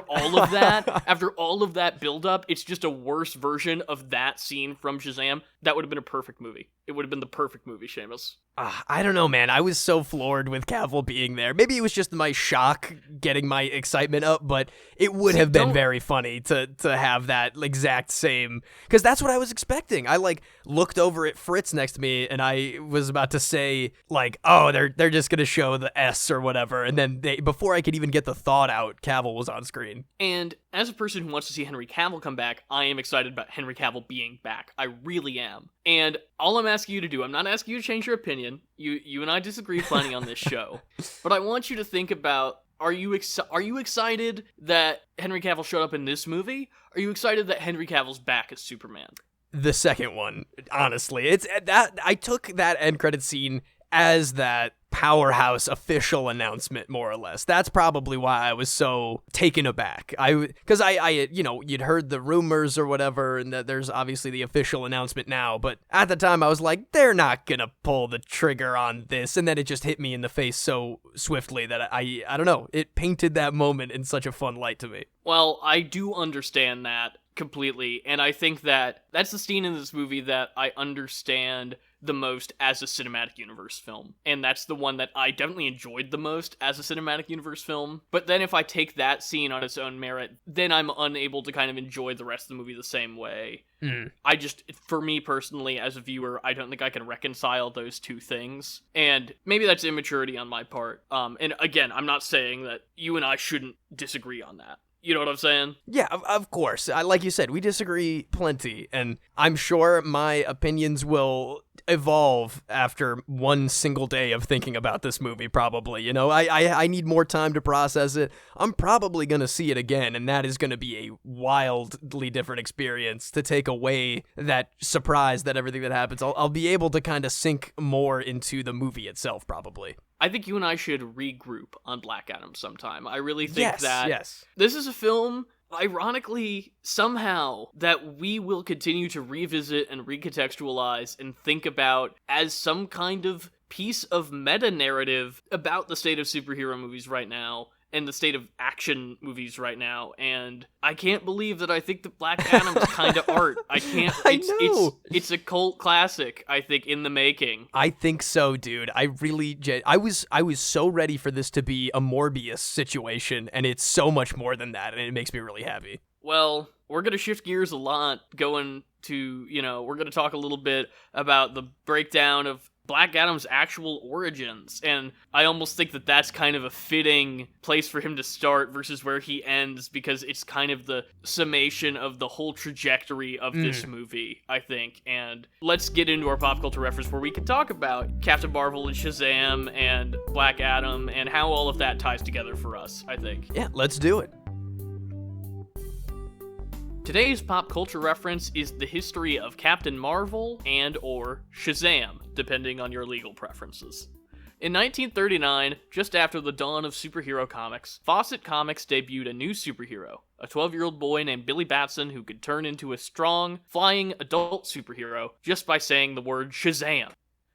all of that build-up, it's just a worse version of that scene from Shazam. That would have been a perfect movie. It would have been the perfect movie, Seamus. I don't know, man. I was so floored with Cavill being there. Maybe it was just my shock getting my excitement up, but it would have been very funny to have that exact same, because that's what I was expecting. I looked over at Fritz next to me and I was about to say they're just gonna show the S or whatever, and then before I could even get the thought out, Cavill was on screen. And as a person who wants to see Henry Cavill come back, I am excited about Henry Cavill being back. I really am. And all I'm asking you to do, I'm not asking you to change your opinion. You and I disagree plenty on this show. But I want you to think about, are you excited that Henry Cavill showed up in this movie? Are you excited that Henry Cavill's back as Superman? The second one, honestly. It's that I took that end credit scene as that powerhouse official announcement, more or less. That's probably why I was so taken aback. Because I you'd heard the rumors or whatever, and that there's obviously the official announcement now, but at the time I was like, they're not gonna pull the trigger on this, and then it just hit me in the face so swiftly that I don't know, it painted that moment in such a fun light to me. Well, I do understand that completely, and I think that that's the scene in this movie that I understand the most as a cinematic universe film, and that's the one that I definitely enjoyed the most as a cinematic universe film. But then if I take that scene on its own merit, then I'm unable to kind of enjoy the rest of the movie the same way. For me personally, as a viewer, I don't think I can reconcile those two things, and maybe that's immaturity on my part. And again, I'm not saying that you and I shouldn't disagree on that. You know what I'm saying? Yeah, of course. Like you said, we disagree plenty, and I'm sure my opinions will evolve after one single day of thinking about this movie, probably. You know, I need more time to process it. I'm probably going to see it again, and that is going to be a wildly different experience to take away that surprise that everything that happens. I'll be able to kind of sink more into the movie itself, probably. I think you and I should regroup on Black Adam sometime. I really think yes. This is a film, ironically, somehow, that we will continue to revisit and recontextualize and think about as some kind of piece of meta-narrative about the state of superhero movies right now and the state of action movies right now, and I can't believe that I think that Black Adam's kind of art. It's a cult classic, I think, in the making. I think so, dude. I was so ready for this to be a Morbius situation, and it's so much more than that, and it makes me really happy. Well, we're going to shift gears a lot, going to, we're going to talk a little bit about the breakdown of Black Adam's actual origins, and I almost think that that's kind of a fitting place for him to start versus where he ends, because it's kind of the summation of the whole trajectory of this movie, I think. And let's get into our pop culture reference where we can talk about Captain Marvel and Shazam and Black Adam and how all of that ties together for us, I think. Yeah, let's do it. Today's pop culture reference is the history of Captain Marvel and or Shazam, depending on your legal preferences. In 1939, just after the dawn of superhero comics, Fawcett Comics debuted a new superhero, a 12-year-old boy named Billy Batson who could turn into a strong, flying adult superhero just by saying the word Shazam.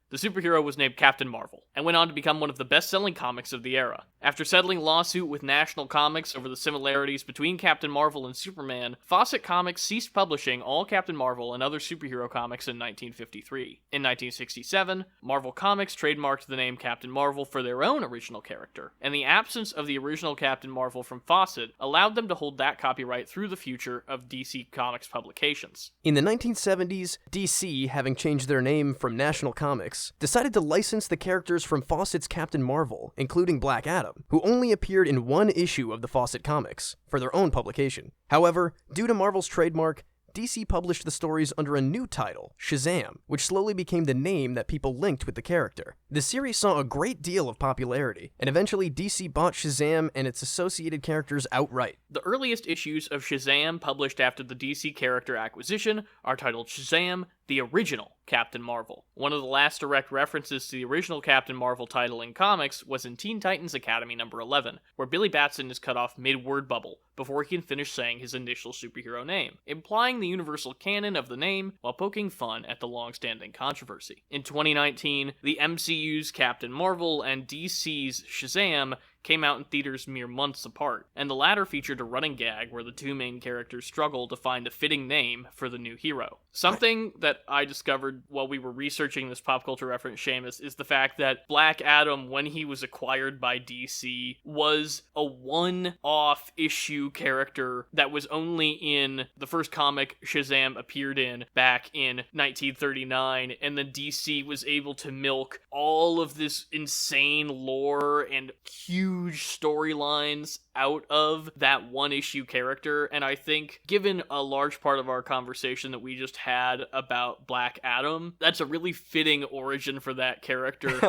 The superhero was named Captain Marvel, and went on to become one of the best-selling comics of the era. After settling lawsuit with National Comics over the similarities between Captain Marvel and Superman, Fawcett Comics ceased publishing all Captain Marvel and other superhero comics in 1953. In 1967, Marvel Comics trademarked the name Captain Marvel for their own original character, and the absence of the original Captain Marvel from Fawcett allowed them to hold that copyright through the future of DC Comics publications. In the 1970s, DC, having changed their name from National Comics, decided to license the characters from Fawcett's Captain Marvel, including Black Adam, who only appeared in one issue of the Fawcett comics, for their own publication. However, due to Marvel's trademark, DC published the stories under a new title, Shazam, which slowly became the name that people linked with the character. The series saw a great deal of popularity, and eventually DC bought Shazam and its associated characters outright. The earliest issues of Shazam published after the DC character acquisition are titled Shazam, the original Captain Marvel. One of the last direct references to the original Captain Marvel title in comics was in Teen Titans Academy number 11, where Billy Batson is cut off mid-word bubble before he can finish saying his initial superhero name, implying the universal canon of the name while poking fun at the long-standing controversy. In 2019, the MCU's Captain Marvel and DC's Shazam came out in theaters mere months apart, and the latter featured a running gag where the two main characters struggle to find a fitting name for the new hero. Something that I discovered while we were researching this pop culture reference, Seamus, is the fact that Black Adam, when he was acquired by DC, was a one-off issue character that was only in the first comic Shazam appeared in back in 1939, and then DC was able to milk all of this insane lore and huge storylines out of that one issue character. And I think, given a large part of our conversation that we just had about Black Adam, that's a really fitting origin for that character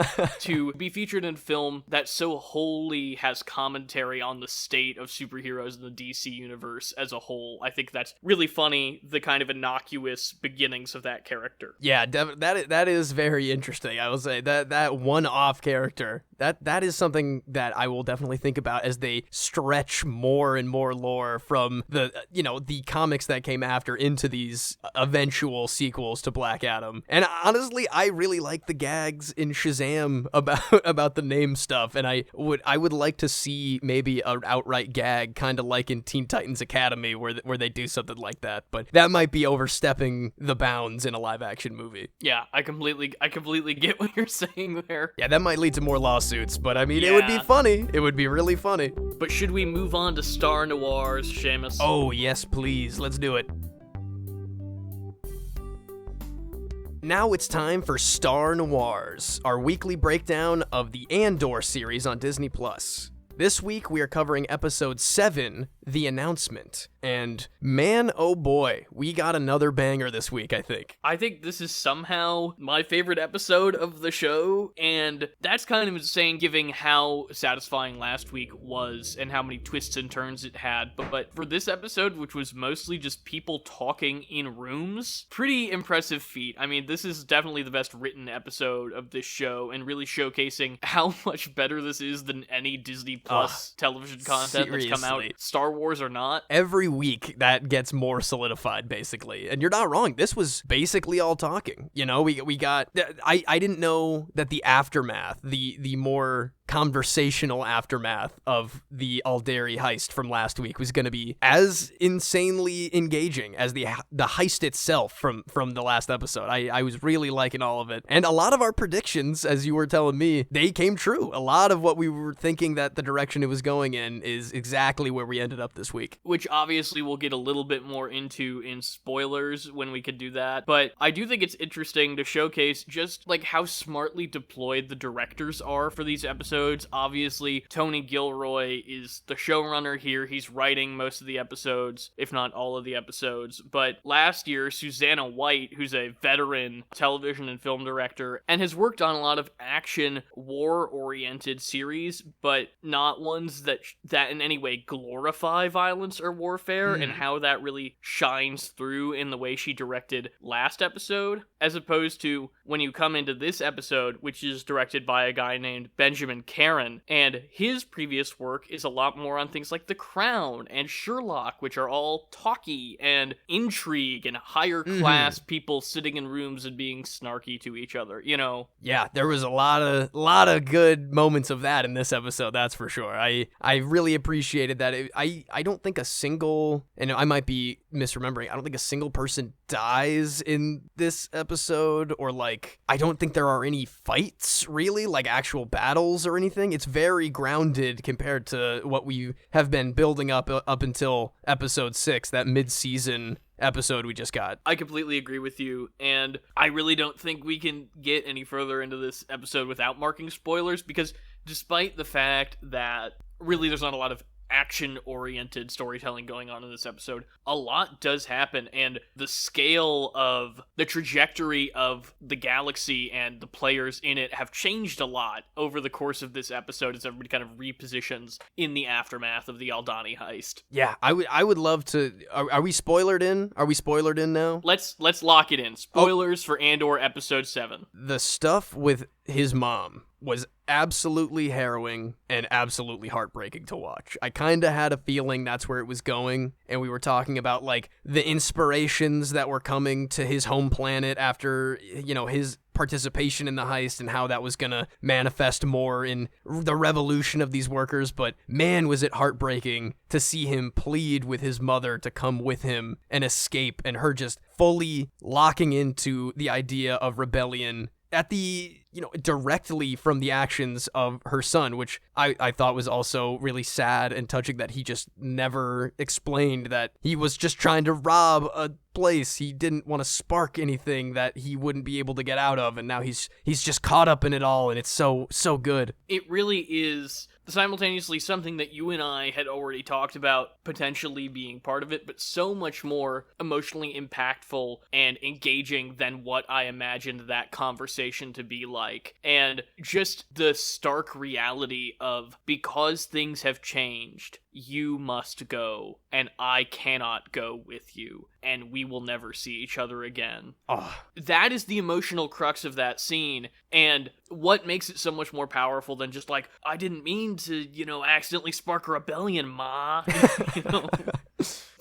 to be featured in film that so wholly has commentary on the state of superheroes in the DC universe as a whole. I think that's really funny, the kind of innocuous beginnings of that character. Yeah, that is very interesting. I will say that one-off character, that is something that I will definitely think about as they stretch more and more lore from the comics that came after into these eventual sequels to Black Adam. And honestly, I really like the gags in Shazam about the name stuff, and I would like to see maybe an outright gag, kind of like in Teen Titans Academy, where they do something like that. But that might be overstepping the bounds in a live-action movie. Yeah, I completely get what you're saying there. Yeah, that might lead to more lawsuits, but I mean, It would be funny. It would be really funny. But should we move on to Star Noirs, Seamus? Oh, yes, please. Let's do it. Now it's time for Star Noirs, our weekly breakdown of the Andor series on Disney+. This week, we are covering episode 7, The Announcement. And man, oh boy, we got another banger this week, I think. I think this is somehow my favorite episode of the show, and that's kind of insane given how satisfying last week was and how many twists and turns it had. But for this episode, which was mostly just people talking in rooms, pretty impressive feat. I mean, this is definitely the best written episode of this show, and really showcasing how much better this is than any Disney Plus television content that's come out, Star Wars or not. Every week that gets more solidified, basically. And you're not wrong. This was basically all talking. You know, we got... I didn't know that the aftermath, the more conversational aftermath of the Alderi heist from last week was going to be as insanely engaging as the heist itself from the last episode. I was really liking all of it. And a lot of our predictions, as you were telling me, they came true. A lot of what we were thinking that the direction it was going in is exactly where we ended up this week. Which obviously we'll get a little bit more into in spoilers when we could do that. But I do think it's interesting to showcase just like how smartly deployed the directors are for these episodes. Obviously, Tony Gilroy is the showrunner here. He's writing most of the episodes, if not all of the episodes. But last year, Susanna White, who's a veteran television and film director, and has worked on a lot of action, war-oriented series, but not ones that in any way glorify violence or warfare, and how that really shines through in the way she directed last episode, as opposed to when you come into this episode, which is directed by a guy named Benjamin Caron, and his previous work is a lot more on things like The Crown and Sherlock, which are all talky and intrigue and higher class people sitting in rooms and being snarky to each other, you know? Yeah, there was a lot of good moments of that in this episode, that's for sure. I really appreciated that. I don't think a single, and I might be misremembering, I don't think a single person dies in this episode, or like, I don't think there are any fights, really, like actual battles or anything. It's very grounded compared to what we have been building up until episode 6, that mid-season episode we just got. I completely agree with you, and I really don't think we can get any further into this episode without marking spoilers, because despite the fact that really there's not a lot of action-oriented storytelling going on in this episode. A lot does happen, and the scale of the trajectory of the galaxy and the players in it have changed a lot over the course of this episode as everybody kind of repositions in the aftermath of the Aldani heist. Yeah, I would love to. Are we spoilered in? Are we spoilered in now? Let's lock it in. Spoilers for Andor episode 7. The stuff with his mom was absolutely harrowing and absolutely heartbreaking to watch. I kind of had a feeling that's where it was going, and we were talking about like the inspirations that were coming to his home planet after, you know, his participation in the heist and how that was going to manifest more in the revolution of these workers. But man, was it heartbreaking to see him plead with his mother to come with him and escape, and her just fully locking into the idea of rebellion at the, you know, directly from the actions of her son, which I thought was also really sad and touching, that he just never explained that he was just trying to rob a place. He didn't want to spark anything that he wouldn't be able to get out of, and now he's just caught up in it all, and it's so good. It really is simultaneously something that you and I had already talked about potentially being part of it, but so much more emotionally impactful and engaging than what I imagined that conversation to be like. And just the stark reality of, because things have changed, you must go, and I cannot go with you, and we will never see each other again. Oh. That is the emotional crux of that scene, and what makes it so much more powerful than just like, I didn't mean to, you know, accidentally spark a rebellion, Ma. You know?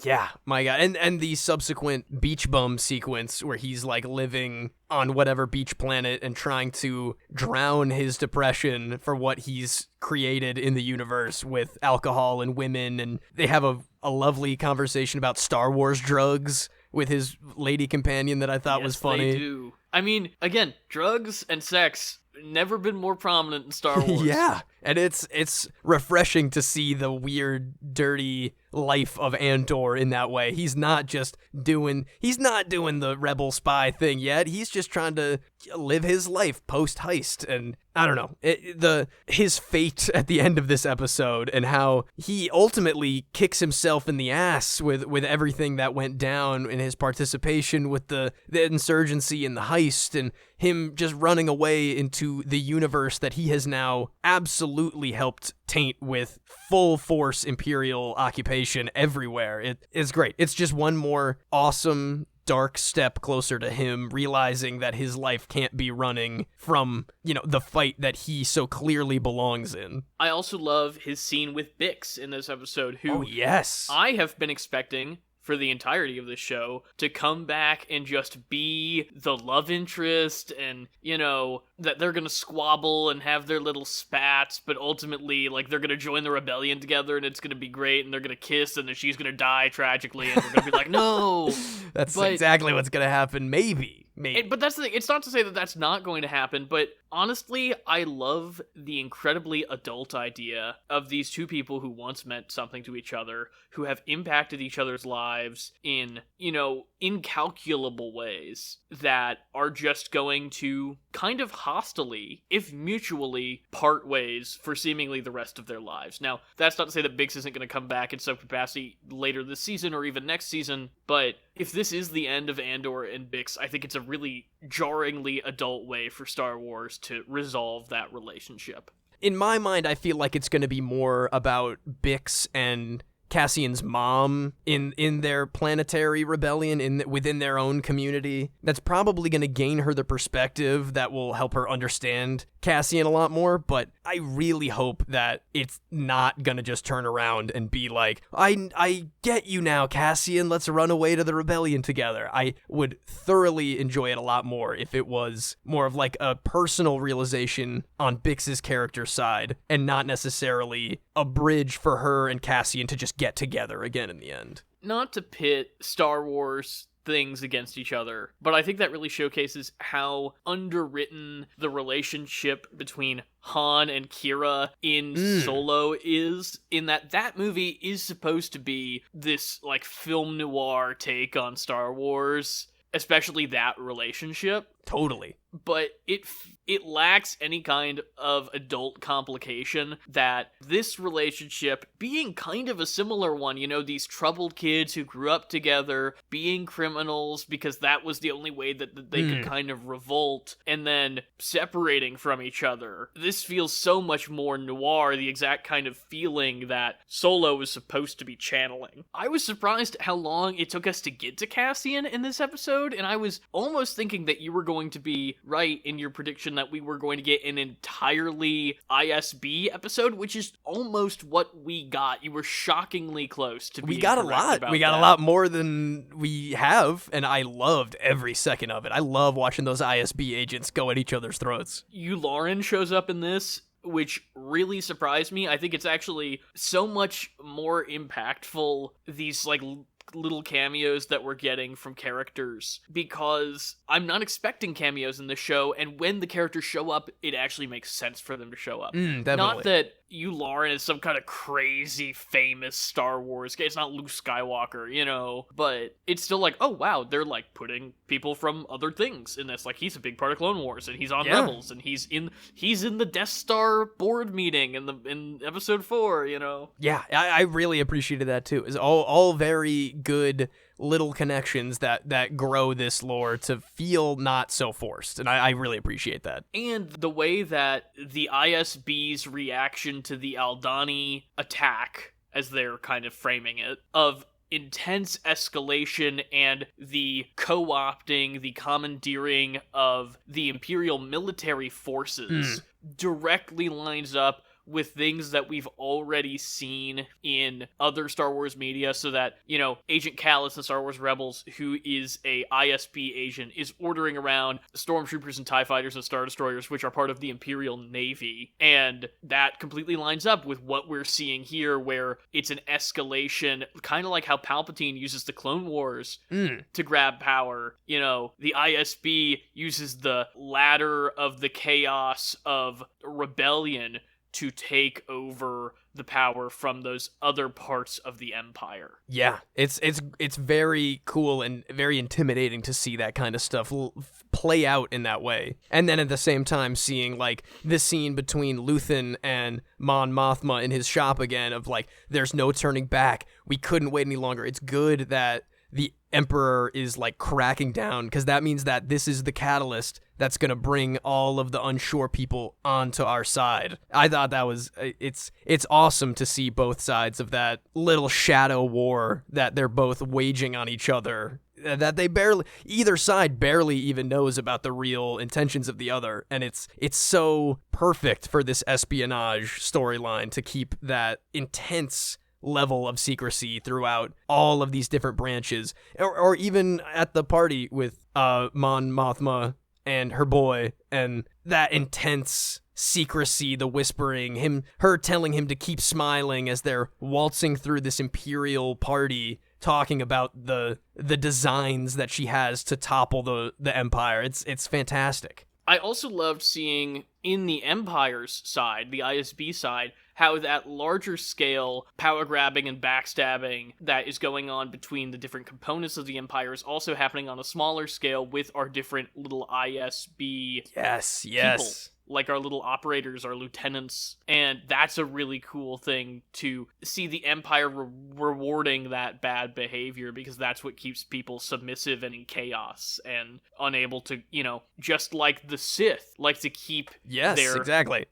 Yeah, my God. And the subsequent beach bum sequence where he's like living on whatever beach planet and trying to drown his depression for what he's created in the universe with alcohol and women. And they have a lovely conversation about Star Wars drugs with his lady companion that I thought was funny. They do. I mean, again, drugs and sex never been more prominent in Star Wars. Yeah, and it's refreshing to see the weird, dirty life of Andor in that way. He's not doing the rebel spy thing yet. He's just trying to live his life post heist, and I don't know, his fate at the end of this episode and how he ultimately kicks himself in the ass with everything that went down in his participation with the insurgency and the heist, and him just running away into the universe that he has now absolutely helped taint with full force Imperial occupation everywhere. It is great. It's just one more awesome dark step closer to him realizing that his life can't be running from, you know, the fight that he so clearly belongs in. I also love his scene with Bix in this episode, who yes, I have been expecting for the entirety of the show to come back and just be the love interest, and, you know, that they're gonna squabble and have their little spats, but ultimately, like, they're gonna join the rebellion together and it's gonna be great, and they're gonna kiss, and then she's gonna die tragically, and we're gonna be like, no! That's exactly what's gonna happen, maybe. But that's the thing, it's not to say that that's not going to happen, but honestly, I love the incredibly adult idea of these two people who once meant something to each other, who have impacted each other's lives in, you know, incalculable ways, that are just going to kind of hostily, if mutually, part ways for seemingly the rest of their lives. Now, that's not to say that Bix isn't going to come back in some capacity later this season or even next season, but if this is the end of Andor and Bix, I think it's a really jarringly adult way for Star Wars to resolve that relationship. In my mind, I feel like it's going to be more about Bix and Cassian's mom in their planetary rebellion within their own community. That's probably going to gain her the perspective that will help her understand Cassian a lot more, but I really hope that it's not going to just turn around and be like, I get you now, Cassian, let's run away to the rebellion together. I would thoroughly enjoy it a lot more if it was more of like a personal realization on Bix's character side and not necessarily a bridge for her and Cassian to just get together again in the end. Not to pit Star Wars things against each other, but I think that really showcases how underwritten the relationship between Han and Kira in Solo is, in that movie is supposed to be this like film noir take on Star Wars, especially that relationship. Totally. But it lacks any kind of adult complication that this relationship, being kind of a similar one, you know, these troubled kids who grew up together, being criminals because that was the only way that they could kind of revolt, and then separating from each other. This feels so much more noir, the exact kind of feeling that Solo was supposed to be channeling. I was surprised how long it took us to get to Cassian in this episode, and I was almost thinking that you were going to be right in your prediction that we were going to get an entirely ISB episode, which is almost what we got. You were shockingly close to being correct about that. We got a lot more than we have, and I loved every second of it. I love watching those ISB agents go at each other's throats. Lauren shows up in this, which really surprised me. I think it's actually so much more impactful, these like little cameos that we're getting from characters, because I'm not expecting cameos in the show, and when the characters show up, it actually makes sense for them to show up. Definitely. Not that Lauren is some kind of crazy famous Star Wars guy. It's not Luke Skywalker, you know, but it's still like, oh wow, they're like putting people from other things in this. Like, he's a big part of Clone Wars, and he's on Rebels, and he's in the Death Star board meeting in episode 4, you know. Yeah, I really appreciated that too. It's all very good little connections that grow this lore to feel not so forced, and I really appreciate that. And the way that the ISB's reaction to the Aldani attack, as they're kind of framing it, of intense escalation and the co-opting, the commandeering of the Imperial military forces directly lines up with things that we've already seen in other Star Wars media, so that, you know, Agent Kallus in Star Wars Rebels, who is a ISB agent, is ordering around stormtroopers and TIE fighters and Star Destroyers, which are part of the Imperial Navy. And that completely lines up with what we're seeing here, where it's an escalation, kind of like how Palpatine uses the Clone Wars to grab power. You know, the ISB uses the ladder of the chaos of rebellion to take over the power from those other parts of the Empire. Yeah, it's very cool and very intimidating to see that kind of stuff play out in that way. And then at the same time seeing like this scene between Luthen and Mon Mothma in his shop again, of like, there's no turning back. We couldn't wait any longer. It's good that the Emperor is like cracking down, because that means that this is the catalyst that's going to bring all of the unsure people onto our side. I thought that was, it's awesome to see both sides of that little shadow war that they're both waging on each other, that either side barely even knows about the real intentions of the other. And it's so perfect for this espionage storyline to keep that intense level of secrecy throughout all of these different branches, or even at the party with Mon Mothma and her boy, and that intense secrecy, the whispering, her telling him to keep smiling as they're waltzing through this Imperial party, talking about the designs that she has to topple the Empire. It's fantastic. I also loved seeing in the Empire's side, the ISB side, how that larger scale power grabbing and backstabbing that is going on between the different components of the Empire is also happening on a smaller scale with our different little ISB people. Like our little operators, our lieutenants, and that's a really cool thing to see the Empire rewarding that bad behavior, because that's what keeps people submissive and in chaos and unable to, you know, just like the Sith like to keep their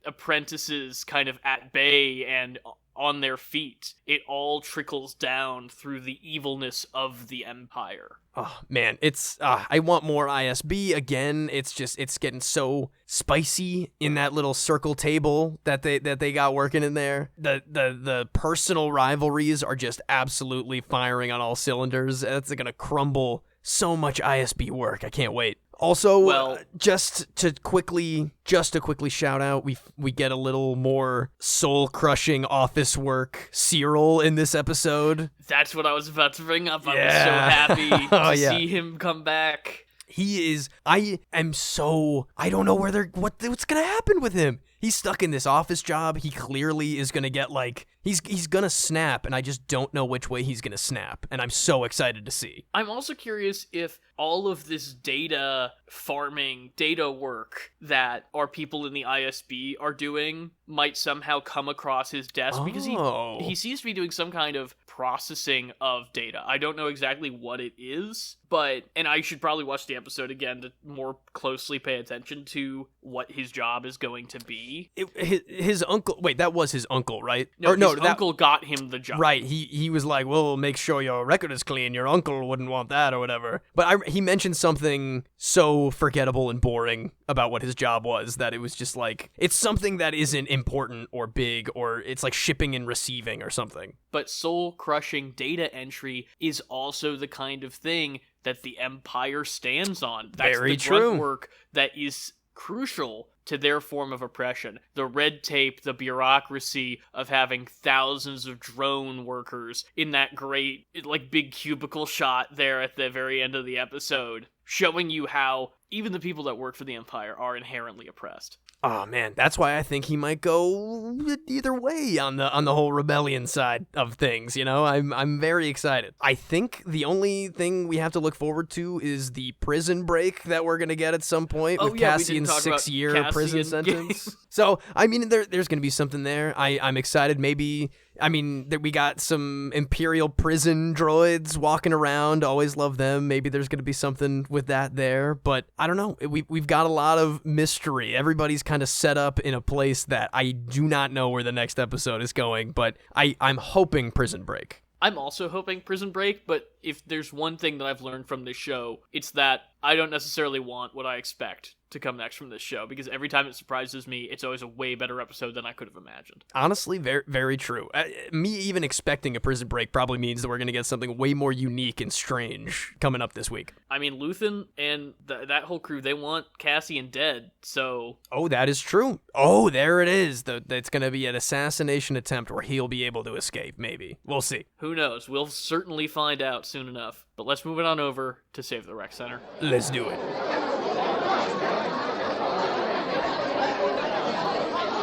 apprentices kind of at bay and on their feet. It all trickles down through the evilness of the Empire. Oh man, I want more ISB again. It's getting so spicy in that little circle table that they got working in there. The personal rivalries are just absolutely firing on all cylinders. It's gonna crumble so much ISB work. I can't wait. Also, just to quickly shout out, we get a little more soul-crushing office work Cyril in this episode. That's what I was about to bring up. I was so happy to see him come back. He is. I don't know what's gonna happen with him. he's stuck in this office job. He clearly is gonna get like he's gonna snap, and I just don't know which way he's gonna snap, and I'm so excited to see. I'm also curious if all of this data farming, data work that our people in the ISB are doing might somehow come across his desk, because he seems to be doing some kind of processing of data. I don't know exactly what it is, and I should probably watch the episode again to more closely pay attention to what his job is going to be. His uncle, wait, that was his uncle, right? No, his uncle got him the job. Right, he was like, well, make sure your record is clean. Your uncle wouldn't want that or whatever. But he mentioned something so forgettable and boring about what his job was that it was just like, it's something that isn't important or big, or it's like shipping and receiving or something. But soul-crushing data entry is also the kind of thing that the Empire stands on. That's Very the true. grunt work that is crucial to their form of oppression. The red tape, the bureaucracy of having thousands of drone workers in that great, like, big cubicle shot there at the very end of the episode, showing you how even the people that work for the Empire are inherently oppressed. Oh man, that's why I think he might go either way on the whole rebellion side of things, you know? I'm very excited. I think the only thing we have to look forward to is the prison break that we're going to get at some point with Cassian's 6-year prison sentence. So, I mean, there's going to be something there. I'm excited. Maybe, I mean, we got some Imperial prison droids walking around. Always love them. Maybe there's going to be something with that there. But I don't know. We've got a lot of mystery. Everybody's kind of set up in a place that I do not know where the next episode is going. But I'm hoping Prison Break. I'm also hoping Prison Break, but if there's one thing that I've learned from this show, it's that I don't necessarily want what I expect to come next from this show, because every time it surprises me, it's always a way better episode than I could have imagined. Honestly, very, very true. Me even expecting a Prison Break probably means that we're going to get something way more unique and strange coming up this week. I mean, Luthen and that whole crew, they want Cassian dead, so... Oh, that is true. Oh, there it is. It's going to be an assassination attempt where he'll be able to escape, maybe. We'll see. Who knows? We'll certainly find out soon enough. But let's move it on over to Save the Rec Center. Let's do it.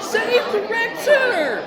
Save the Rec Center!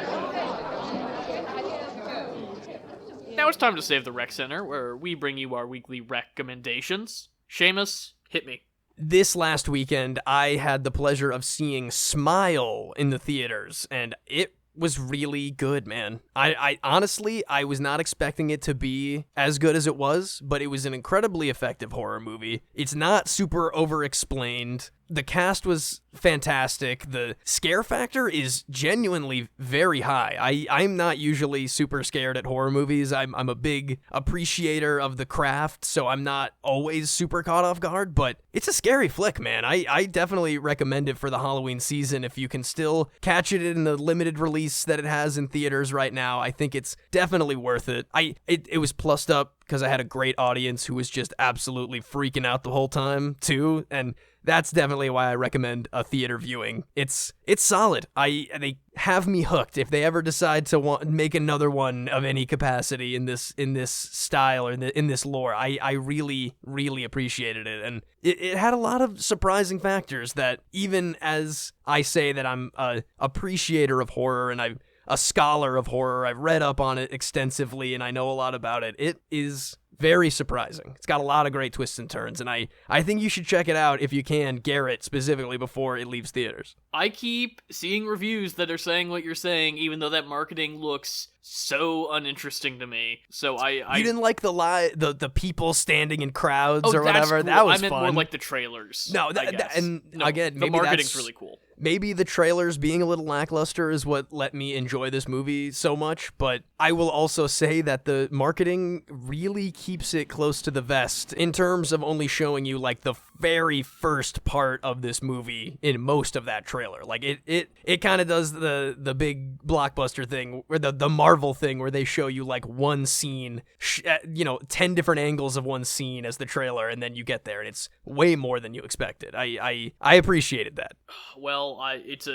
Now it's time to Save the Rec Center, where we bring you our weekly recommendations. Seamus, hit me. This last weekend, I had the pleasure of seeing Smile in the theaters, and it was really good, man. I honestly, I was not expecting it to be as good as it was, but it was an incredibly effective horror movie. It's not super over-explained. The cast was fantastic. The scare factor is genuinely very high. I'm not usually super scared at horror movies. I'm a big appreciator of the craft, so I'm not always super caught off guard, but it's a scary flick, man. I definitely recommend it for the Halloween season. If you can still catch it in the limited release that it has in theaters right now, I think it's definitely worth it. It was plussed up because I had a great audience who was just absolutely freaking out the whole time, too, and that's definitely why I recommend a theater viewing. It's solid. They have me hooked. If they ever decide to make another one of any capacity in this style or in this lore, I really, really appreciated it. And it had a lot of surprising factors that, even as I say that I'm a appreciator of horror and I'm a scholar of horror, I've read up on it extensively and I know a lot about it. It is very surprising. It's got a lot of great twists and turns, and I think you should check it out if you can, Garrett, specifically before it leaves theaters. I keep seeing reviews that are saying what you're saying, even though that marketing looks so uninteresting to me. So I You didn't like the people standing in crowds or whatever? Cool. That was I meant fun. more like the trailers. No, again, the marketing's really cool. Maybe the trailers being a little lackluster is what let me enjoy this movie so much, but I will also say that the marketing really keeps it close to the vest in terms of only showing you like the very first part of this movie in most of that trailer. Like it kind of does the big blockbuster thing, or the Marvel thing, where they show you like one scene, 10 different angles of one scene as the trailer, and then you get there and it's way more than you expected. I appreciated that. Well, it's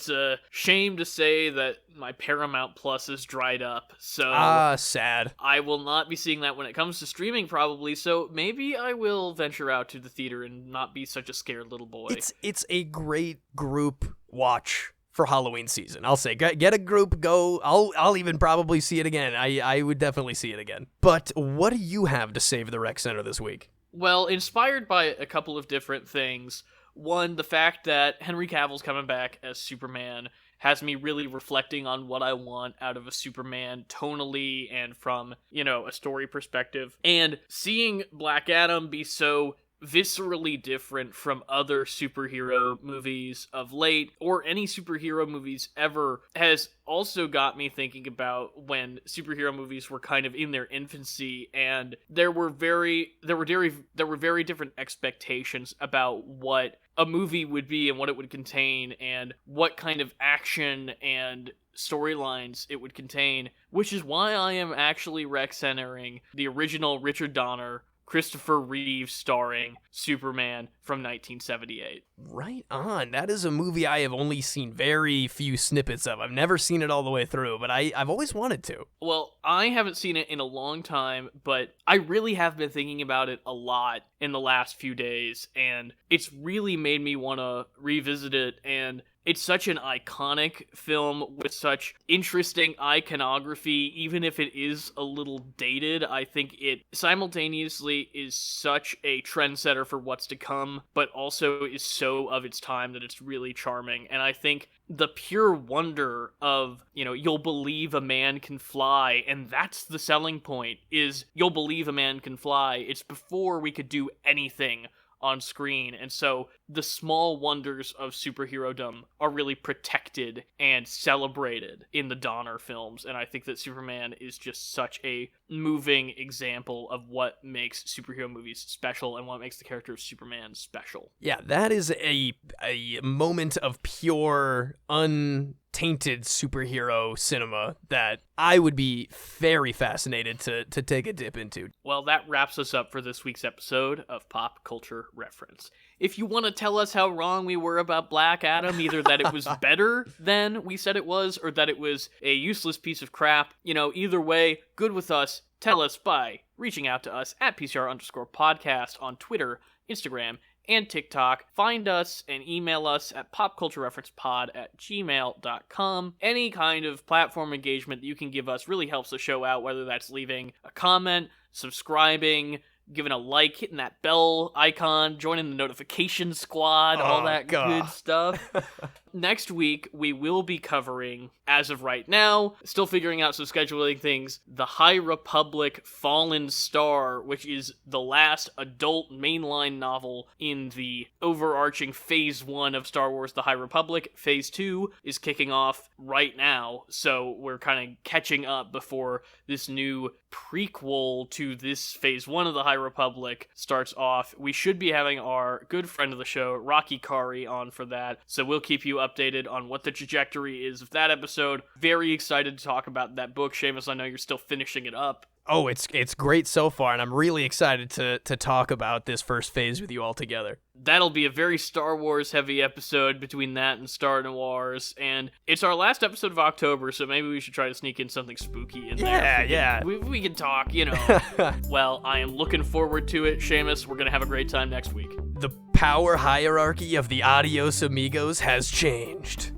a shame to say that my Paramount Plus is dried up, so sad. I will not be seeing that when it comes to streaming, probably. So maybe I will venture out to the theater and not be such a scared little boy. It's a great group watch for Halloween season. I'll say, get a group, go. I'll even probably see it again. I would definitely see it again. But what do you have to save the rec center this week? Well, inspired by a couple of different things. One, the fact that Henry Cavill's coming back as Superman has me really reflecting on what I want out of a Superman tonally and from, a story perspective. And seeing Black Adam be so viscerally different from other superhero movies of late, or any superhero movies ever, has also got me thinking about when superhero movies were kind of in their infancy, and there were very different expectations about what a movie would be and what it would contain and what kind of action and storylines it would contain, which is why I am actually rec-centering the original Richard Donner, Christopher Reeve starring Superman from 1978. Right on. That is a movie I have only seen very few snippets of. I've never seen it all the way through, but I've always wanted to. Well, I haven't seen it in a long time, but I really have been thinking about it a lot in the last few days, and it's really made me want to revisit it. And it's such an iconic film with such interesting iconography, even if it is a little dated. I think it simultaneously is such a trendsetter for what's to come, but also is so of its time that it's really charming. And I think the pure wonder of, you'll believe a man can fly, and that's the selling point, is you'll believe a man can fly. It's before we could do anything on screen, and so the small wonders of superherodom are really protected and celebrated in the Donner films, and I think that Superman is just such a moving example of what makes superhero movies special and what makes the character of Superman special. Yeah, that is a moment of pure, untainted superhero cinema that I would be very fascinated to take a dip into. Well, that wraps us up for this week's episode of Pop Culture Reference. If you want to tell us how wrong we were about Black Adam, either that it was better than we said it was, or that it was a useless piece of crap, either way, good with us. Tell us by reaching out to us at PCR_podcast on Twitter, Instagram, and TikTok. Find us and email us at popculturereferencepod@gmail.com. Any kind of platform engagement that you can give us really helps the show out, whether that's leaving a comment, subscribing, giving a like, hitting that bell icon, joining the notification squad, all that good stuff. Next week, we will be covering, as of right now, still figuring out some scheduling things, The High Republic Fallen Star, which is the last adult mainline novel in the overarching Phase 1 of Star Wars The High Republic. Phase 2 is kicking off right now, so we're kind of catching up before this new prequel to this Phase 1 of The High Republic starts off. We should be having our good friend of the show, Rocky Kari, on for that, so we'll keep you updated on what the trajectory is of that episode. Very excited to talk about that book. Seamus, I know you're still finishing it up. Oh, it's great so far, and I'm really excited to talk about this first phase with you all together. That'll be a very Star Wars heavy episode between that and Star Noirs, and it's our last episode of October, so maybe we should try to sneak in something spooky in there. Yeah. We can talk, Well, I am looking forward to it, Seamus. We're going to have a great time next week. The power hierarchy of the Adios Amigos has changed.